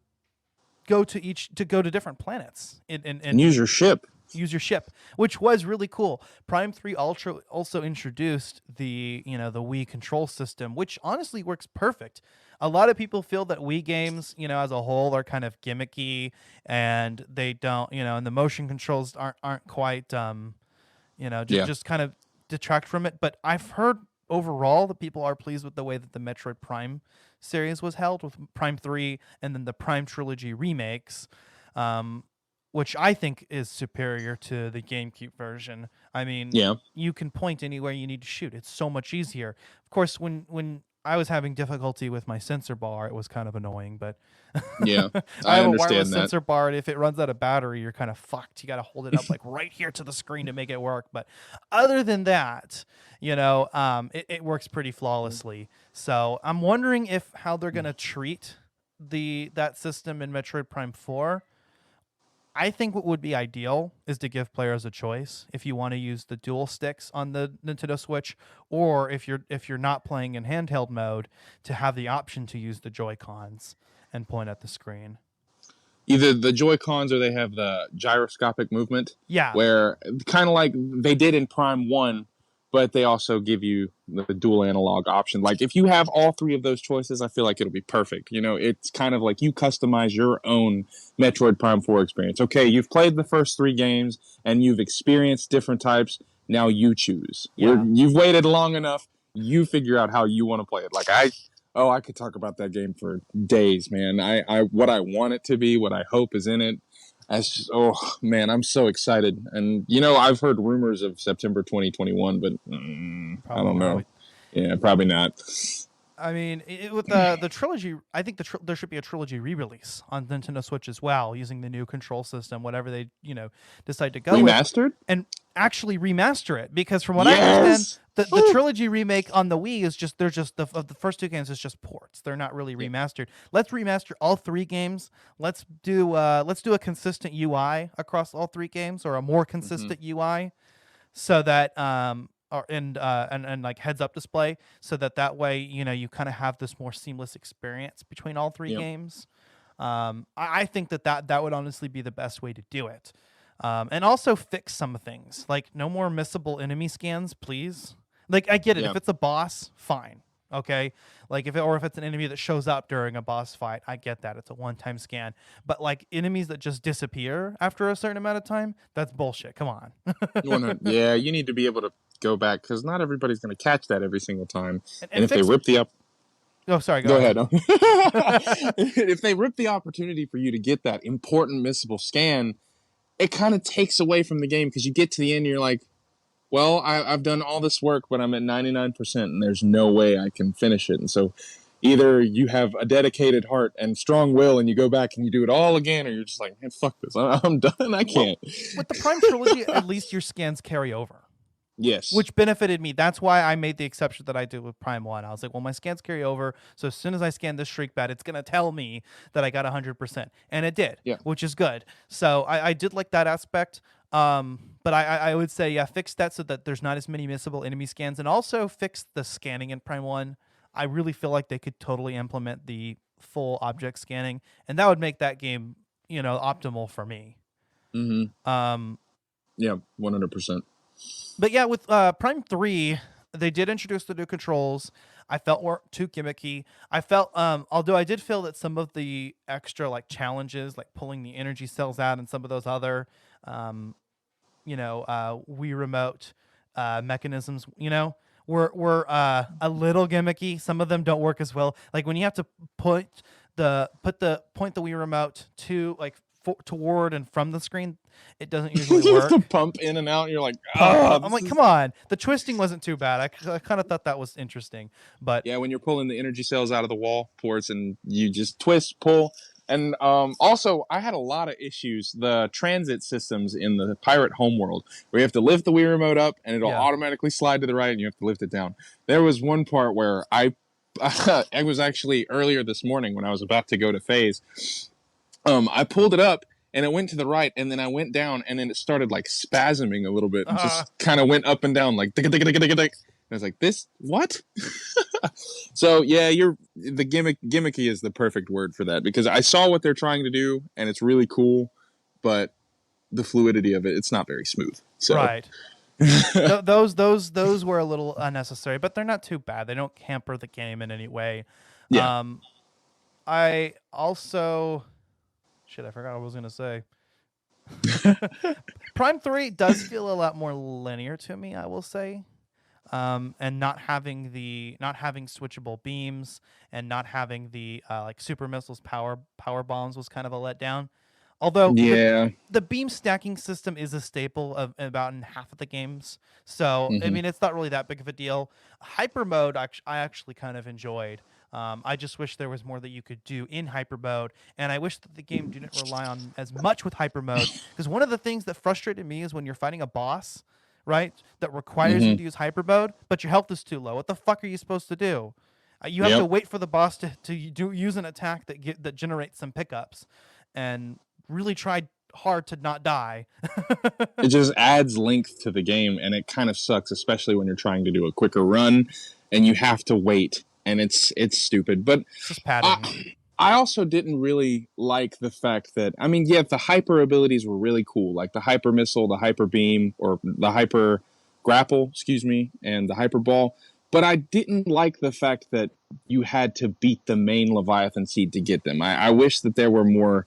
to different planets. And use your ship. Use your ship, which was really cool. Prime 3 Ultra also introduced the Wii control system, which honestly works perfect. A lot of people feel that Wii games, as a whole, are kind of gimmicky, and they don't, and the motion controls aren't quite, just kind of detract from it. But I've heard overall that people are pleased with the way that the Metroid Prime series was held with Prime 3 and then the Prime Trilogy remakes. Which I think is superior to the GameCube version. I mean, you can point anywhere you need to shoot. It's so much easier. Of course, when I was having difficulty with my sensor bar, it was kind of annoying, but yeah, I have understand a wireless that. sensor bar, and if it runs out of battery, you're kind of fucked. You got to hold it up like right here to the screen to make it work. But other than that, it works pretty flawlessly. So I'm wondering how they're going to treat that system in Metroid Prime 4. I think what would be ideal is to give players a choice if you want to use the dual sticks on the Nintendo Switch, or if you're not playing in handheld mode, to have the option to use the Joy-Cons and point at the screen. Either the Joy-Cons or they have the gyroscopic movement. Yeah. Where kind of like they did in Prime 1, but they also give you the dual analog option. Like if you have all three of those choices, I feel like it'll be perfect. It's kind of like you customize your own Metroid Prime 4 experience. Okay, you've played the first three games and you've experienced different types. Now you choose. Yeah. You've waited long enough. You figure out how you want to play it. Like I could talk about that game for days, man. I what I want it to be, what I hope is in it. That's just, oh man, I'm so excited. And I've heard rumors of September 2021, but I don't know. Yeah, probably not. I mean, with the trilogy, I think there should be a trilogy re-release on Nintendo Switch as well, using the new control system, whatever they decide to go remastered with, and actually remaster it. Because from what I understand, the trilogy remake on the Wii is just the first two games is just ports. They're not really remastered. Let's remaster all three games. Let's do a consistent UI across all three games, or a more consistent UI, so that and like heads up display, so that way you kind of have this more seamless experience between all three games. I think that would honestly be the best way to do it, and also fix some things, like no more missable enemy scans, please. Like I get it, if it's a boss, fine, okay, like if it's an enemy that shows up during a boss fight, I get that, it's a one-time scan. But like enemies that just disappear after a certain amount of time, that's bullshit. Come on. Yeah, you need to be able to go back, because not everybody's going to catch that every single time. And if they rip the Oh, sorry. Go ahead. If they rip the opportunity for you to get that important missable scan, it kind of takes away from the game, because you get to the end and you're like, well, I've done all this work, but I'm at 99%, and there's no way I can finish it. And so either you have a dedicated heart and strong will and you go back and you do it all again, or you're just like, man, fuck this. I'm done. I can't. With the Prime Trilogy, at least your scans carry over. Yes. Which benefited me. That's why I made the exception that I did with Prime 1. I was like, well, my scans carry over, so as soon as I scan this Shriek Bat, it's going to tell me that I got 100%. And it did, which is good. So I did like that aspect. But I would say, fix that so that there's not as many missable enemy scans, and also fix the scanning in Prime 1. I really feel like they could totally implement the full object scanning, and that would make that game, optimal for me. Mm-hmm. Yeah, 100%. But yeah, with Prime 3, they did introduce the new controls. I felt were too gimmicky. I felt, although I did feel that some of the extra like challenges, like pulling the energy cells out, and some of those other, um, Wii remote mechanisms, were a little gimmicky. Some of them don't work as well. Like when you have to point the Wii remote to like toward and from the screen, it doesn't usually You work. have to pump in and out, and you're like, I'm like, come on. The twisting wasn't too bad. I kind of thought that was interesting, but Yeah, when you're pulling the energy cells out of the wall ports and you just twist, pull. And also, I had a lot of issues. The transit systems in the Pirate Homeworld, where you have to lift the Wii remote up and it'll automatically slide to the right and you have to lift it down. There was one part where I was actually earlier this morning when I was about to go to phase. I pulled it up and it went to the right, and then I went down, and then it started like spasming a little bit, and just kind of went up and down like. And I was like, "This what?" So yeah, the gimmicky is the perfect word for that, because I saw what they're trying to do, and it's really cool, but the fluidity of it's not very smooth. So. Right. those were a little unnecessary, but they're not too bad. They don't hamper the game in any way. Yeah. I also. Shit, I forgot what I was gonna say. Prime 3 does feel a lot more linear to me, I will say. And not having switchable beams, and not having the like super missiles power bombs was kind of a letdown. Although the beam stacking system is a staple of about in half of the games, so I mean it's not really that big of a deal. Hyper mode, I actually kind of enjoyed. I just wish there was more that you could do in hyper mode, and I wish that the game didn't rely on as much with hyper mode, because one of the things that frustrated me is when you're fighting a boss, right, that requires you to use hyper mode, but your health is too low. What the fuck are you supposed to do? You have to wait for the boss to use an attack that generates some pickups, and really tried hard to not die. It just adds length to the game, and it kind of sucks, especially when you're trying to do a quicker run and you have to wait, and it's stupid. But it's just padding. I also didn't really like the fact that, I mean, yeah, the hyper abilities were really cool, like the hyper missile, the hyper beam, or the hyper grapple, and the hyper ball. But I didn't like the fact that you had to beat the main Leviathan seed to get them. I wish that there were more.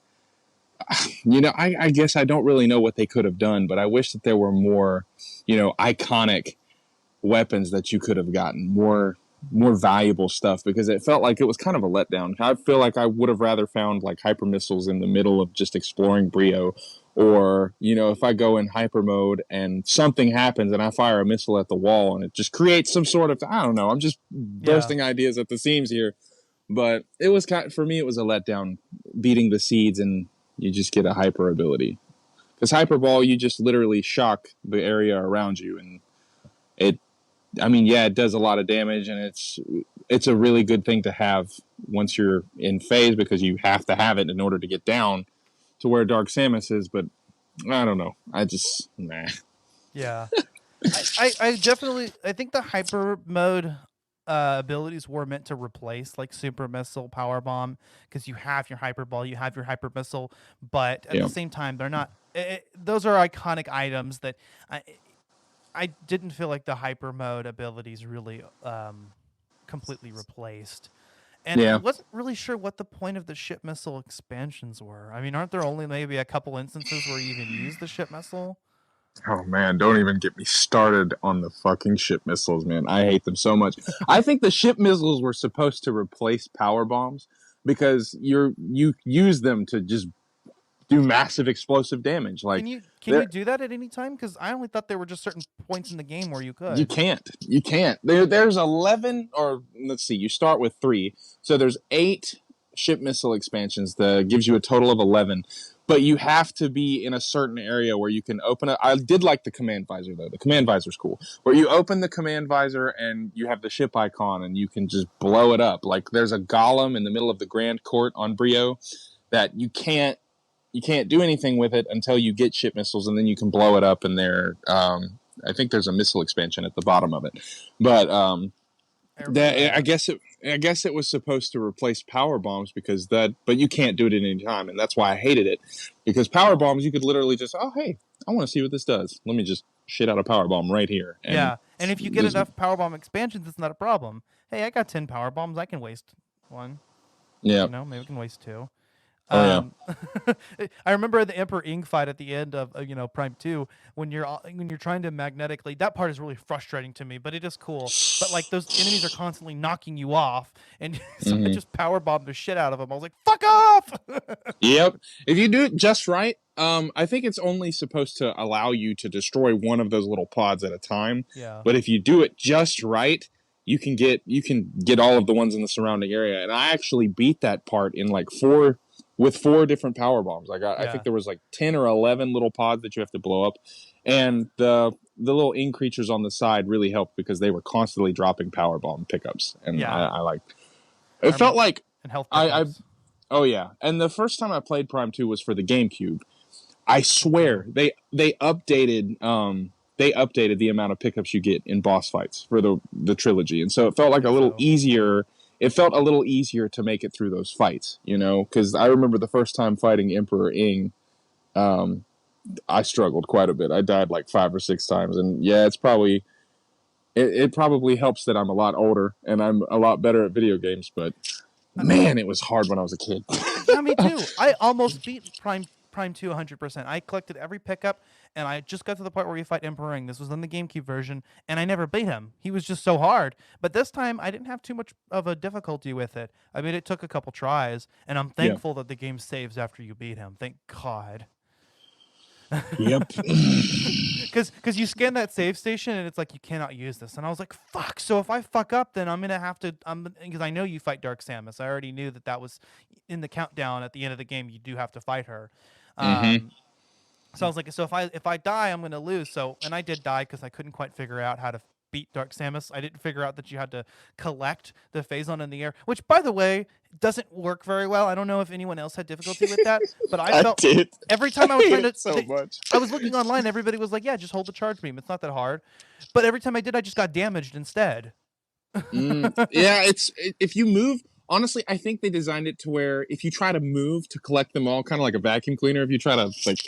I guess I don't really know what they could have done, but I wish that there were more, iconic weapons that you could have gotten, more valuable stuff, because it felt like it was kind of a letdown. I feel like I would have rather found like hyper missiles in the middle of just exploring Brio, or if I go in hyper mode and something happens and I fire a missile at the wall and it just creates some sort of, I don't know, I'm just bursting ideas at the seams here, but it was for me it was a letdown beating the seeds and you just get a hyper ability. Because hyper ball, you just literally shock the area around you, and it does a lot of damage, and it's a really good thing to have once you're in phase, because you have to have it in order to get down to where Dark Samus is. But I don't know. Yeah. I definitely, I think the hyper mode abilities were meant to replace like super missile, power bomb, because you have your hyper ball, you have your hyper missile, but at the same time they're not. Those are iconic items that I didn't feel like the hyper mode abilities really completely replaced. And I wasn't really sure what the point of the ship missile expansions were. I mean, aren't there only maybe a couple instances where you even use the ship missile? Oh man, don't even get me started on the fucking ship missiles, man. I hate them so much. I think the ship missiles were supposed to replace power bombs, because you use them to just do massive explosive damage. Like, can you do that at any time? Because I only thought there were just certain points in the game where you could. You can't. There's 11, or let's see, you start with 3. So there's 8 ship missile expansions that gives you a total of 11. But you have to be in a certain area where you can open it. I did like the command visor, though. The command visor's cool. Where you open the command visor and you have the ship icon and you can just blow it up. Like, there's a golem in the middle of the Grand Court on Brio that you can't do anything with it until you get ship missiles, and then you can blow it up, and I think there's a missile expansion at the bottom of it. But I guess it was supposed to replace power bombs, but you can't do it at any time, and that's why I hated it. Because power bombs, you could literally just, oh hey, I want to see what this does. Let me just shit out a power bomb right here. And if you get enough power bomb expansions, it's not a problem. hey, I got 10 power bombs. I can waste one. Yeah. You know, maybe we can waste two. Oh yeah. I remember the Emperor Ing fight at the end of Prime 2 when you're trying to magnetically. That part is really frustrating to me, but it is cool. But like those enemies are constantly knocking you off, and so I Hmm. just power bombed the shit out of them. I was like, "Fuck off!" Yep. If you do it just right, I think it's only supposed to allow you to destroy one of those little pods at a time. Yeah. But if you do it just right, you can get all of the ones in the surrounding area. And I actually beat that part in like four different power bombs. I Yeah. think there was like 10 or 11 little pods that you have to blow up, and the little ink creatures on the side really helped because they were constantly dropping power bomb pickups, and Yeah. I liked. It I felt remember, like and health I pickups. oh yeah, and the first time I played Prime 2 was for the GameCube. I Okay. swear they updated the amount of pickups you get in boss fights for the trilogy, and so it felt I like a think little so. easier. It felt a little easier to make it through those fights, because I remember the first time fighting Emperor Ing, um, I struggled quite a bit. I died like 5 or 6 times, and yeah, it probably helps that I'm a lot older and I'm a lot better at video games, but man, it was hard when I was a kid. Yeah, me too. I almost beat Prime 2 100%. I collected every pickup, and I just got to the part where you fight Emperor Ring. This was on the GameCube version, and I never beat him. He was just so hard. But this time, I didn't have too much of a difficulty with it. I mean, it took a couple tries, and I'm Yeah. thankful that the game saves after you beat him. Thank God. Yep. Because you scan that save station and it's like you cannot use this, and I was like, "Fuck!" So if I fuck up, then I'm gonna have to. Because I know you fight Dark Samus. I already knew that was in the countdown at the end of the game. You do have to fight her. Mm-hmm. Um, so I was like, so if I die, I'm gonna lose. So and I did die because I couldn't quite figure out how to beat Dark Samus. I didn't figure out that you had to collect the Phazon in the air, which by the way doesn't work very well. I don't know if anyone else had difficulty with that, but I I felt did. every time I I was hate trying it to. so much. I was looking online. Everybody was like, "Yeah, just hold the charge beam. It's not that hard." But every time I did, I just got damaged instead. Yeah, if you move. Honestly, I think they designed it to where if you try to move to collect them all, kind of like a vacuum cleaner, if you try to like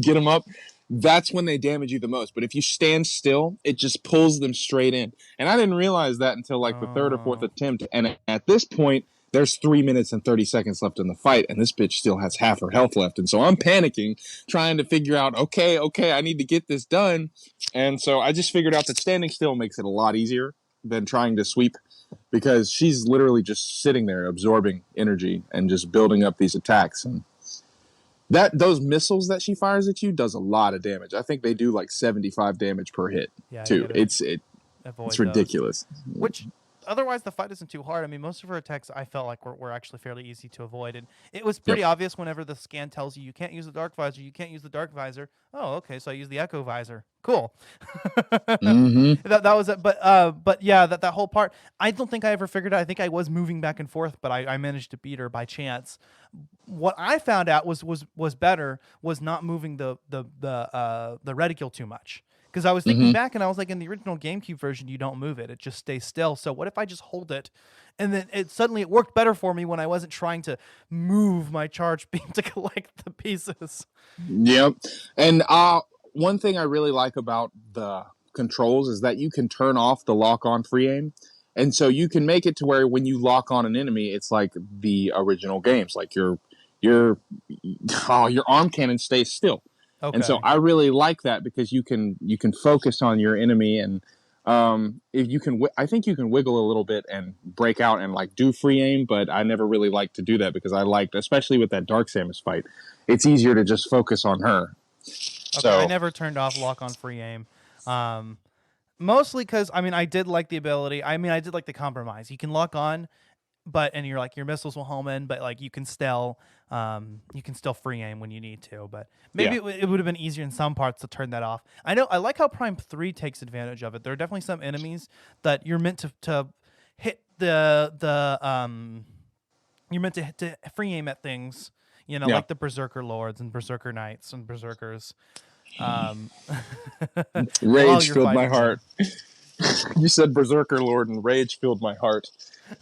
get them up, that's when they damage you the most. But if you stand still, it just pulls them straight in. And I didn't realize that until like the third or fourth Oh. attempt. And at this point, there's 3 minutes and 30 seconds left in the fight, and this bitch still has half her health left. And so I'm panicking, trying to figure out, okay, I need to get this done. And so I just figured out that standing still makes it a lot easier than trying to sweep, because she's literally just sitting there absorbing energy and just building up these attacks. And those missiles that she fires at you does a lot of damage. I think they do like 75 damage per hit Yeah, you too. gotta It's avoid those. ridiculous. Which otherwise the fight isn't too hard. I mean, most of her attacks I felt like were actually fairly easy to avoid, and it was Yep. pretty obvious whenever the scan tells you can't use the dark visor, you can't use the dark visor. Oh, okay, so I use the echo visor. Cool. Mm-hmm. That was it. But yeah, that whole part, I don't think I ever figured out. I think I was moving back and forth, but I managed to beat her by chance. What I found out was better was not moving the reticule too much. Because I was thinking back and I was like, in the original GameCube version, you don't move it; it just stays still. So what if I just hold it, and then it worked better for me when I wasn't trying to move my charge beam to collect the pieces. Yep. And one thing I really like about the controls is that you can turn off the lock on free aim. And so you can make it to where when you lock on an enemy, it's like the original games. Like your your arm cannon stays still. And so Okay. I really like that because you can focus on your enemy, and if you can I think you can wiggle a little bit and break out and like do free aim, but I never really liked to do that because I liked, especially with that Dark Samus fight, it's easier to just focus on her. Okay, I So never turned off lock on free aim. Mostly because I mean I did like the ability. I mean I did like the compromise. You can lock on, and you're like your missiles will home in, but like you can still free aim when you need to. But maybe yeah. it would have been easier in some parts to turn that off. I know I like how Prime 3 takes advantage of it. There are definitely some enemies that you're meant to hit you're meant to free aim at things. Yeah. Like the Berserker Lords and Berserker Knights and Berserkers. While Rage you're filled my fighting them. heart. You said Berserker Lord, and rage filled my heart.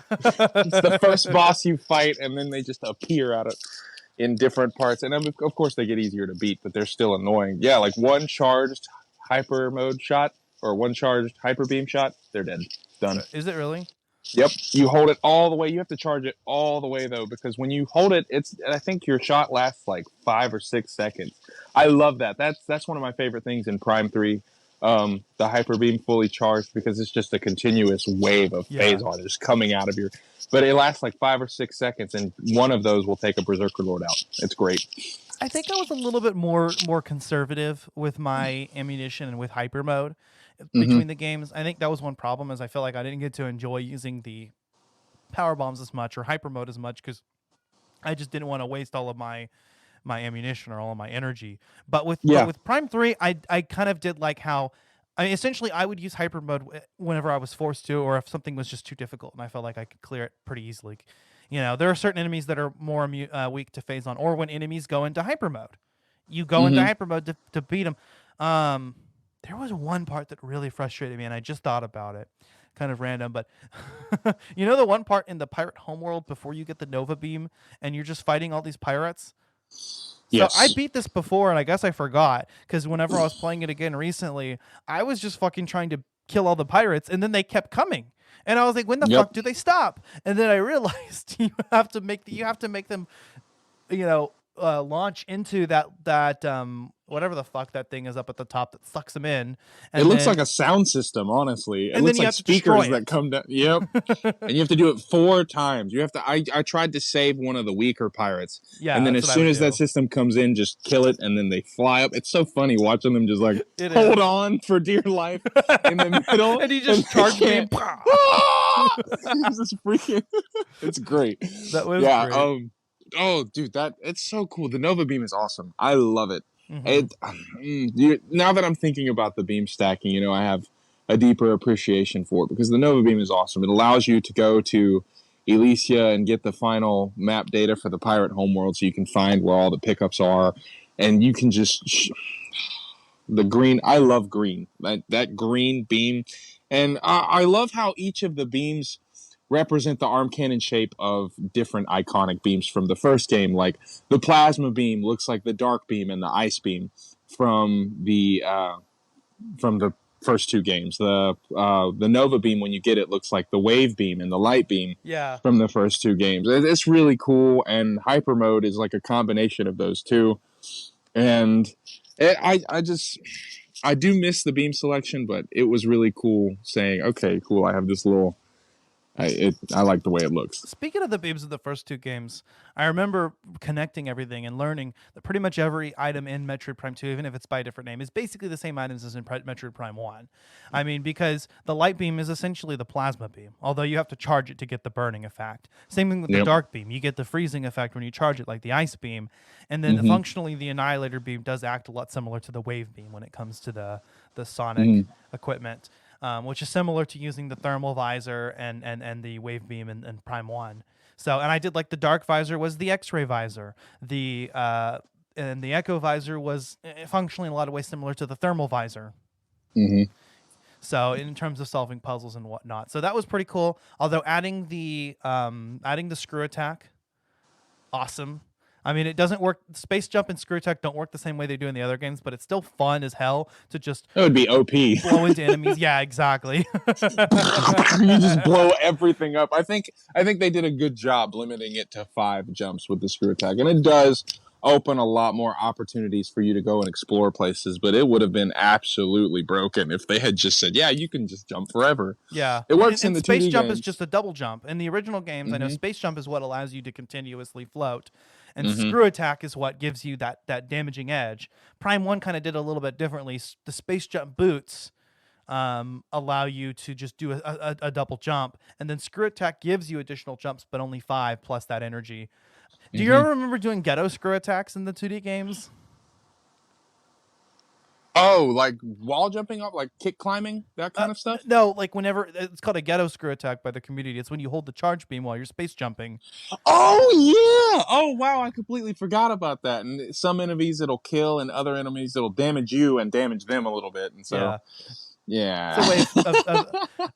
It's the first boss you fight, and then they just appear out of in different parts, and of course they get easier to beat, but they're still annoying. Yeah, like one charged hyper mode shot or one charged hyper beam shot, they're dead, done. Is it really? Yep, you hold it all the way. You have to charge it all the way though, because when you hold it, I think your shot lasts like 5 or 6 seconds. I love that. That's one of my favorite things in Prime 3. The hyper beam fully charged, because it's just a continuous wave of phase on just coming out of your. But it lasts like 5 or 6 seconds, and one of those will take a Berserker Lord out. It's great. I think I was a little bit more conservative with my ammunition and with hyper mode between the games. I think that was one problem, is I felt like I didn't get to enjoy using the power bombs as much or hyper mode as much, because I just didn't want to waste all of my ammunition or all of my energy. But with Prime 3, I kind of did like how, I mean, essentially I would use hyper mode whenever I was forced to, or if something was just too difficult and I felt like I could clear it pretty easily. You know, there are certain enemies that are more weak to phase on, or when enemies go into hyper mode, you go into hyper mode to beat them. There was one part that really frustrated me, and I just thought about it. Kind of random, but you know the one part in the pirate homeworld before you get the Nova Beam and you're just fighting all these pirates? Yes. So I beat this before, and I guess I forgot, because whenever I was playing it again recently, I was just fucking trying to kill all the pirates, and then they kept coming. And I was like, when the fuck do they stop? And then I realized you have to make them, you know, launch into that whatever the fuck that thing is up at the top that sucks them in. And it looks like a sound system, honestly. It looks like speakers that come down. Yep. And you have to do it 4 times. You have to. I tried to save one of the weaker pirates. Yeah. And then as soon as that system comes in, just kill it, and then they fly up. It's so funny watching them just like hold on for dear life in the middle. And he just charged me. It's just freaking. It's great. That was great. Oh, dude, it's so cool. The Nova Beam is awesome. I love it. Now that I'm thinking about the beam stacking, you know, I have a deeper appreciation for it, because the Nova Beam is awesome. It allows you to go to Elysia and get the final map data for the pirate homeworld, so you can find where all the pickups are, and you can just the green. I love green. That green beam, and I love how each of the beams represent the arm cannon shape of different iconic beams from the first game. Like the plasma beam looks like the dark beam and the ice beam from the first 2 games. The Nova beam, when you get it, looks like the wave beam and the light beam from the first 2 games. It's really cool, and hyper mode is like a combination of those two. And I do miss the beam selection, but it was really cool saying, okay, cool, I have this little. I like the way it looks. Speaking of the beams of the first 2 games, I remember connecting everything and learning that pretty much every item in Metroid Prime 2, even if it's by a different name, is basically the same items as in Metroid Prime 1. I mean, because the light beam is essentially the plasma beam, although you have to charge it to get the burning effect. Same thing with the dark beam. You get the freezing effect when you charge it, like the ice beam. And then functionally, the Annihilator beam does act a lot similar to the wave beam when it comes to the Sonic equipment. Which is similar to using the thermal visor and the wave beam in Prime 1. So, and I did like the dark visor was the X-ray visor. And the echo visor was functionally in a lot of ways similar to the thermal visor. So in terms of solving puzzles and whatnot. So that was pretty cool. Although adding the screw attack, awesome. I mean, it doesn't work. Space jump and screw attack don't work the same way they do in the other games, but it's still fun as hell to just. It would be OP. Blow into enemies. Yeah, exactly. You just blow everything up. I think they did a good job limiting it to 5 jumps with the screw attack, and it does open a lot more opportunities for you to go and explore places. But it would have been absolutely broken if they had just said, "Yeah, you can just jump forever." Yeah, it works in the space 2D jump games. is just a double jump. In the original games, I know space jump is what allows you to continuously float. And screw attack is what gives you that damaging edge. Prime 1 kind of did a little bit differently. The space jump boots allow you to just do a double jump. And then screw attack gives you additional jumps, but only 5 plus that energy. Do you ever remember doing ghetto screw attacks in the 2D games? Oh, like wall jumping up, like kick climbing, that kind of stuff? No, like whenever it's called a ghetto screw attack by the community. It's when you hold the charge beam while you're space jumping. Oh yeah! Oh wow, I completely forgot about that. And some enemies it'll kill, and other enemies it'll damage you and damage them a little bit. And so, Yeah. It's a way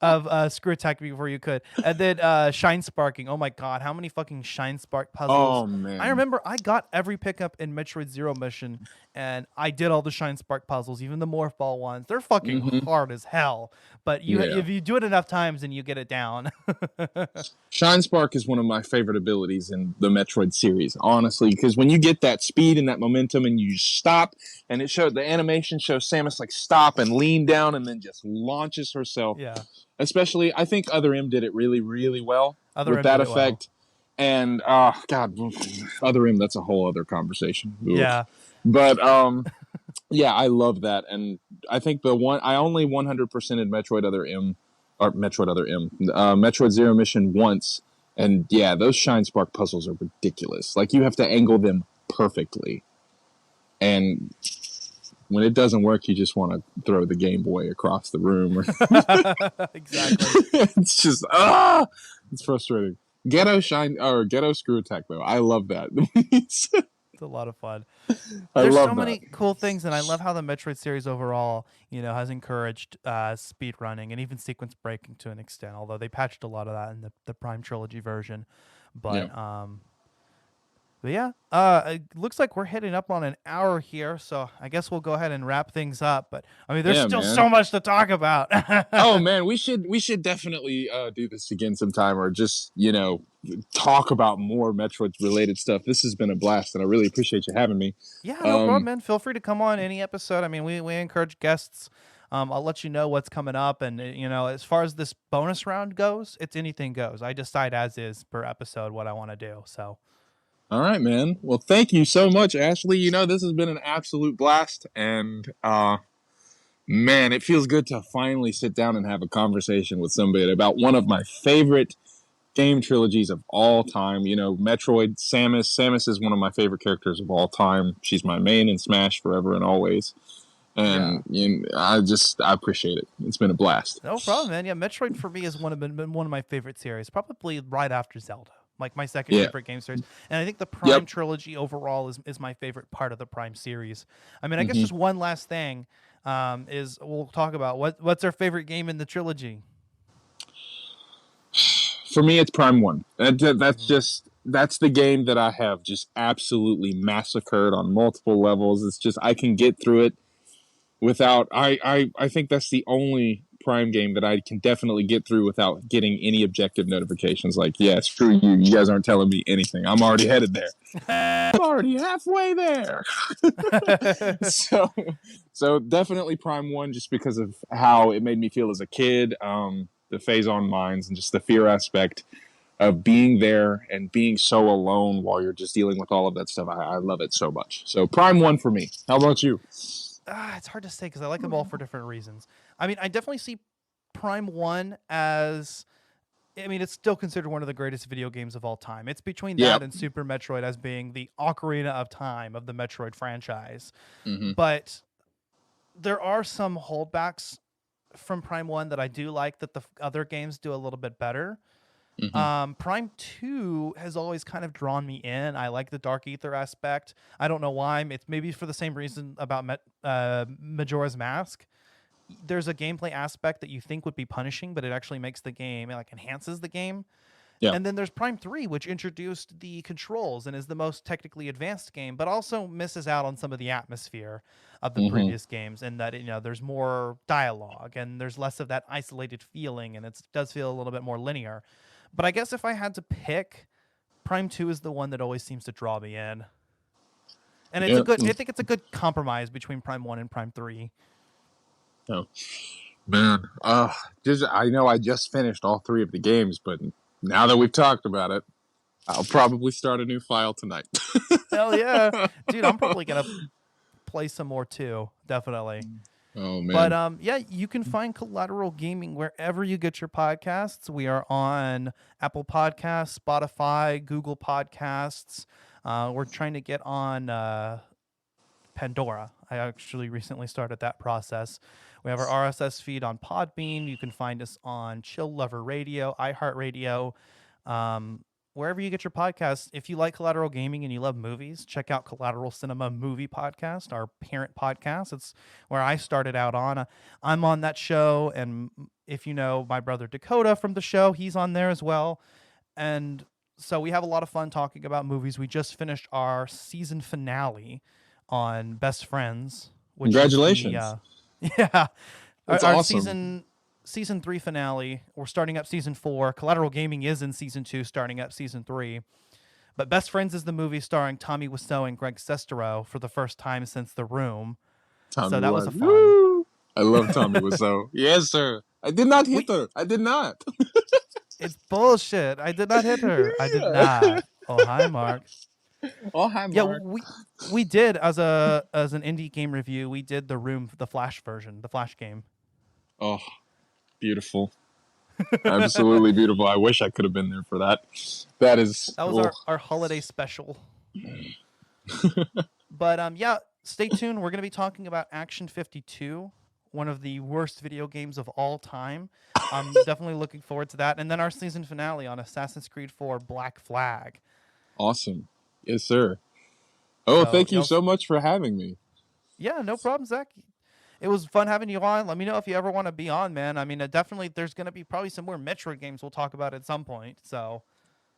of screw attacking before you could. And then shine sparking. Oh my god, how many fucking shine spark puzzles? Oh I man. remember I got every pickup in Metroid Zero Mission, and I did all the shine spark puzzles, even the morph ball ones. They're fucking Hmm. hard as hell, but Yeah. if you do it enough times, then you get it down. Shine Spark is one of my favorite abilities in the Metroid series, honestly, because when you get that speed and that momentum and you stop, and the animation shows Samus like stop and lean down and then just launches herself. Yeah, Especially, I think Other M did it really, really well Other with M that did it well. effect. And God, Other M, that's a whole other conversation. Ugh. Yeah, But yeah, I love that, and I think I only 100%ed Metroid Zero Mission once, and yeah, those Shine Spark puzzles are ridiculous. Like you have to angle them perfectly, and when it doesn't work, you just want to throw the Game Boy across the room. exactly. It's just it's frustrating. Ghetto Screw Attack though, I love that. It's a lot of fun. I There's love so that. many cool things, and I love how the Metroid series overall, has encouraged speed running and even sequence breaking to an extent. Although they patched a lot of that in the Prime Trilogy version, Yeah. but yeah, it looks like we're hitting up on an hour here, so I guess we'll go ahead and wrap things up. But I mean, there's Yeah, still man. so much to talk about. Oh man, we should definitely do this again sometime, or just talk about more Metroid related stuff. This has been a blast, and I really appreciate you having me. Yeah, no problem, man. Feel free to come on any episode. I mean, we encourage guests. I'll let you know what's coming up, and as far as this bonus round goes, it's anything goes. I decide as is per episode what I want to do. So. All right, man. Well, thank you so much, Ashley. This has been an absolute blast, and man, it feels good to finally sit down and have a conversation with somebody about one of my favorite game trilogies of all time. Metroid, Samus. Samus is one of my favorite characters of all time. She's my main in Smash forever and always. And I appreciate it. It's been a blast. No problem, man. Yeah, Metroid for me has been one of my favorite series, probably right after Zelda. Like my second favorite game series. And I think the Prime trilogy overall is my favorite part of the Prime series. I mean, I guess just one last thing is we'll talk about what's our favorite game in the trilogy. For me, it's Prime 1. That's the game that I have just absolutely massacred on multiple levels. It's just I can get through it without I think that's the only Prime game that I can definitely get through without getting any objective notifications like, yeah, screw you. You guys aren't telling me anything. I'm already headed there. I'm already halfway there. So definitely Prime 1 just because of how it made me feel as a kid, the phase-on minds and just the fear aspect of being there and being so alone while you're just dealing with all of that stuff. I love it so much. So Prime 1 for me. How about you? It's hard to say because I like them all for different reasons. I mean, I definitely see Prime 1 as... I mean, it's still considered one of the greatest video games of all time. It's between that and Super Metroid as being the Ocarina of Time of the Metroid franchise. But there are some holdbacks from Prime 1 that I do like that the other games do a little bit better. Prime 2 has always kind of drawn me in. I like the Dark Ether aspect. I don't know why. It's maybe for the same reason about Majora's Mask. There's a gameplay aspect that you think would be punishing, but it actually makes the game, it enhances the game. Yeah. And then there's Prime 3, which introduced the controls and is the most technically advanced game, but also misses out on some of the atmosphere of the previous games, and that there's more dialogue and there's less of that isolated feeling, and it does feel a little bit more linear. But I guess if I had to pick, Prime 2 is the one that always seems to draw me in. And it's I think it's a good compromise between Prime 1 and Prime 3. Oh, man. I know I just finished all 3 of the games, but now that we've talked about it, I'll probably start a new file tonight. Hell yeah. Dude, I'm probably going to play some more too. Definitely. Oh, man. But yeah, you can find Collateral Gaming wherever you get your podcasts. We are on Apple Podcasts, Spotify, Google Podcasts. We're trying to get on Pandora. I actually recently started that process. We have our RSS feed on Podbean. You can find us on Chill Lover Radio, iHeartRadio. wherever you get your podcasts. If you like Collateral Gaming and you love movies, check out Collateral Cinema Movie Podcast, our parent podcast. It's where I started out on. I'm on that show, and if you know my brother Dakota from the show, he's on there as well. And so we have a lot of fun talking about movies. We just finished our season finale on Best Friends, which was Congratulations. yeah, That's our awesome. season 3 finale. We're starting up season 4. Collateral Gaming is in season 2, starting up season 3. But Best Friends is the movie starring Tommy Wiseau and Greg Sestero for the first time since The Room. Tommy So that was was. a fun. Woo! I love Tommy Wiseau. Yes, sir. I did not hit her. I did not. It's bullshit. I did not hit her. I did Yeah. not. Oh, hi, Mark. Oh, hi, Yeah, Mark. we did as an indie game review. We did The Room, the Flash version, the Flash game. Oh, beautiful. Absolutely beautiful. I wish I could have been there for that. That is. That was our holiday special. But yeah, stay tuned. We're going to be talking about Action 52, one of the worst video games of all time. I'm definitely looking forward to that. And then our season finale on Assassin's Creed 4 Black Flag. Awesome. Yes, sir. Oh, So, thank you so much for having me. Yeah, no problem, Zach. It was fun having you on. Let me know if you ever want to be on, man. I mean, definitely there's going to be probably some more Metroid games we'll talk about at some point. So,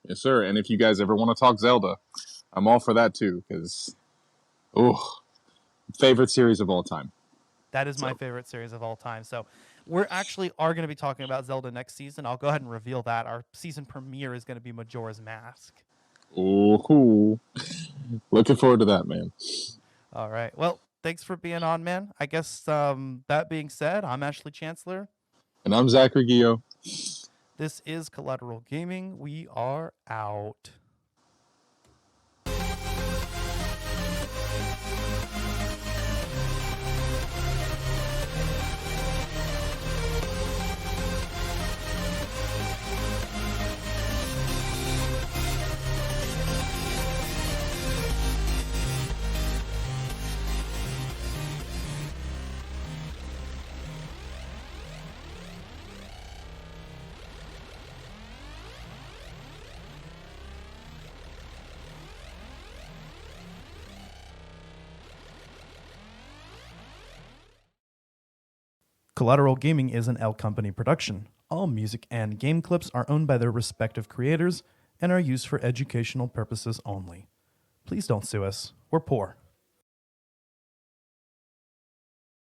Yes, sir. And if you guys ever want to talk Zelda, I'm all for that too, because, favorite series of all time. that is my favorite series of all time. So we're actually going to be talking about Zelda next season. I'll go ahead and reveal that. Our season premiere is going to be Majora's Mask. Oh, cool. Looking forward to that, man. All right. Well, thanks for being on, man. I guess that being said, I'm Ashley Chancellor. And I'm Zachary Guillot. This is Collateral Gaming. We are out. Collateral Gaming is an L Company production. All music and game clips are owned by their respective creators and are used for educational purposes only. Please don't sue us. We're poor.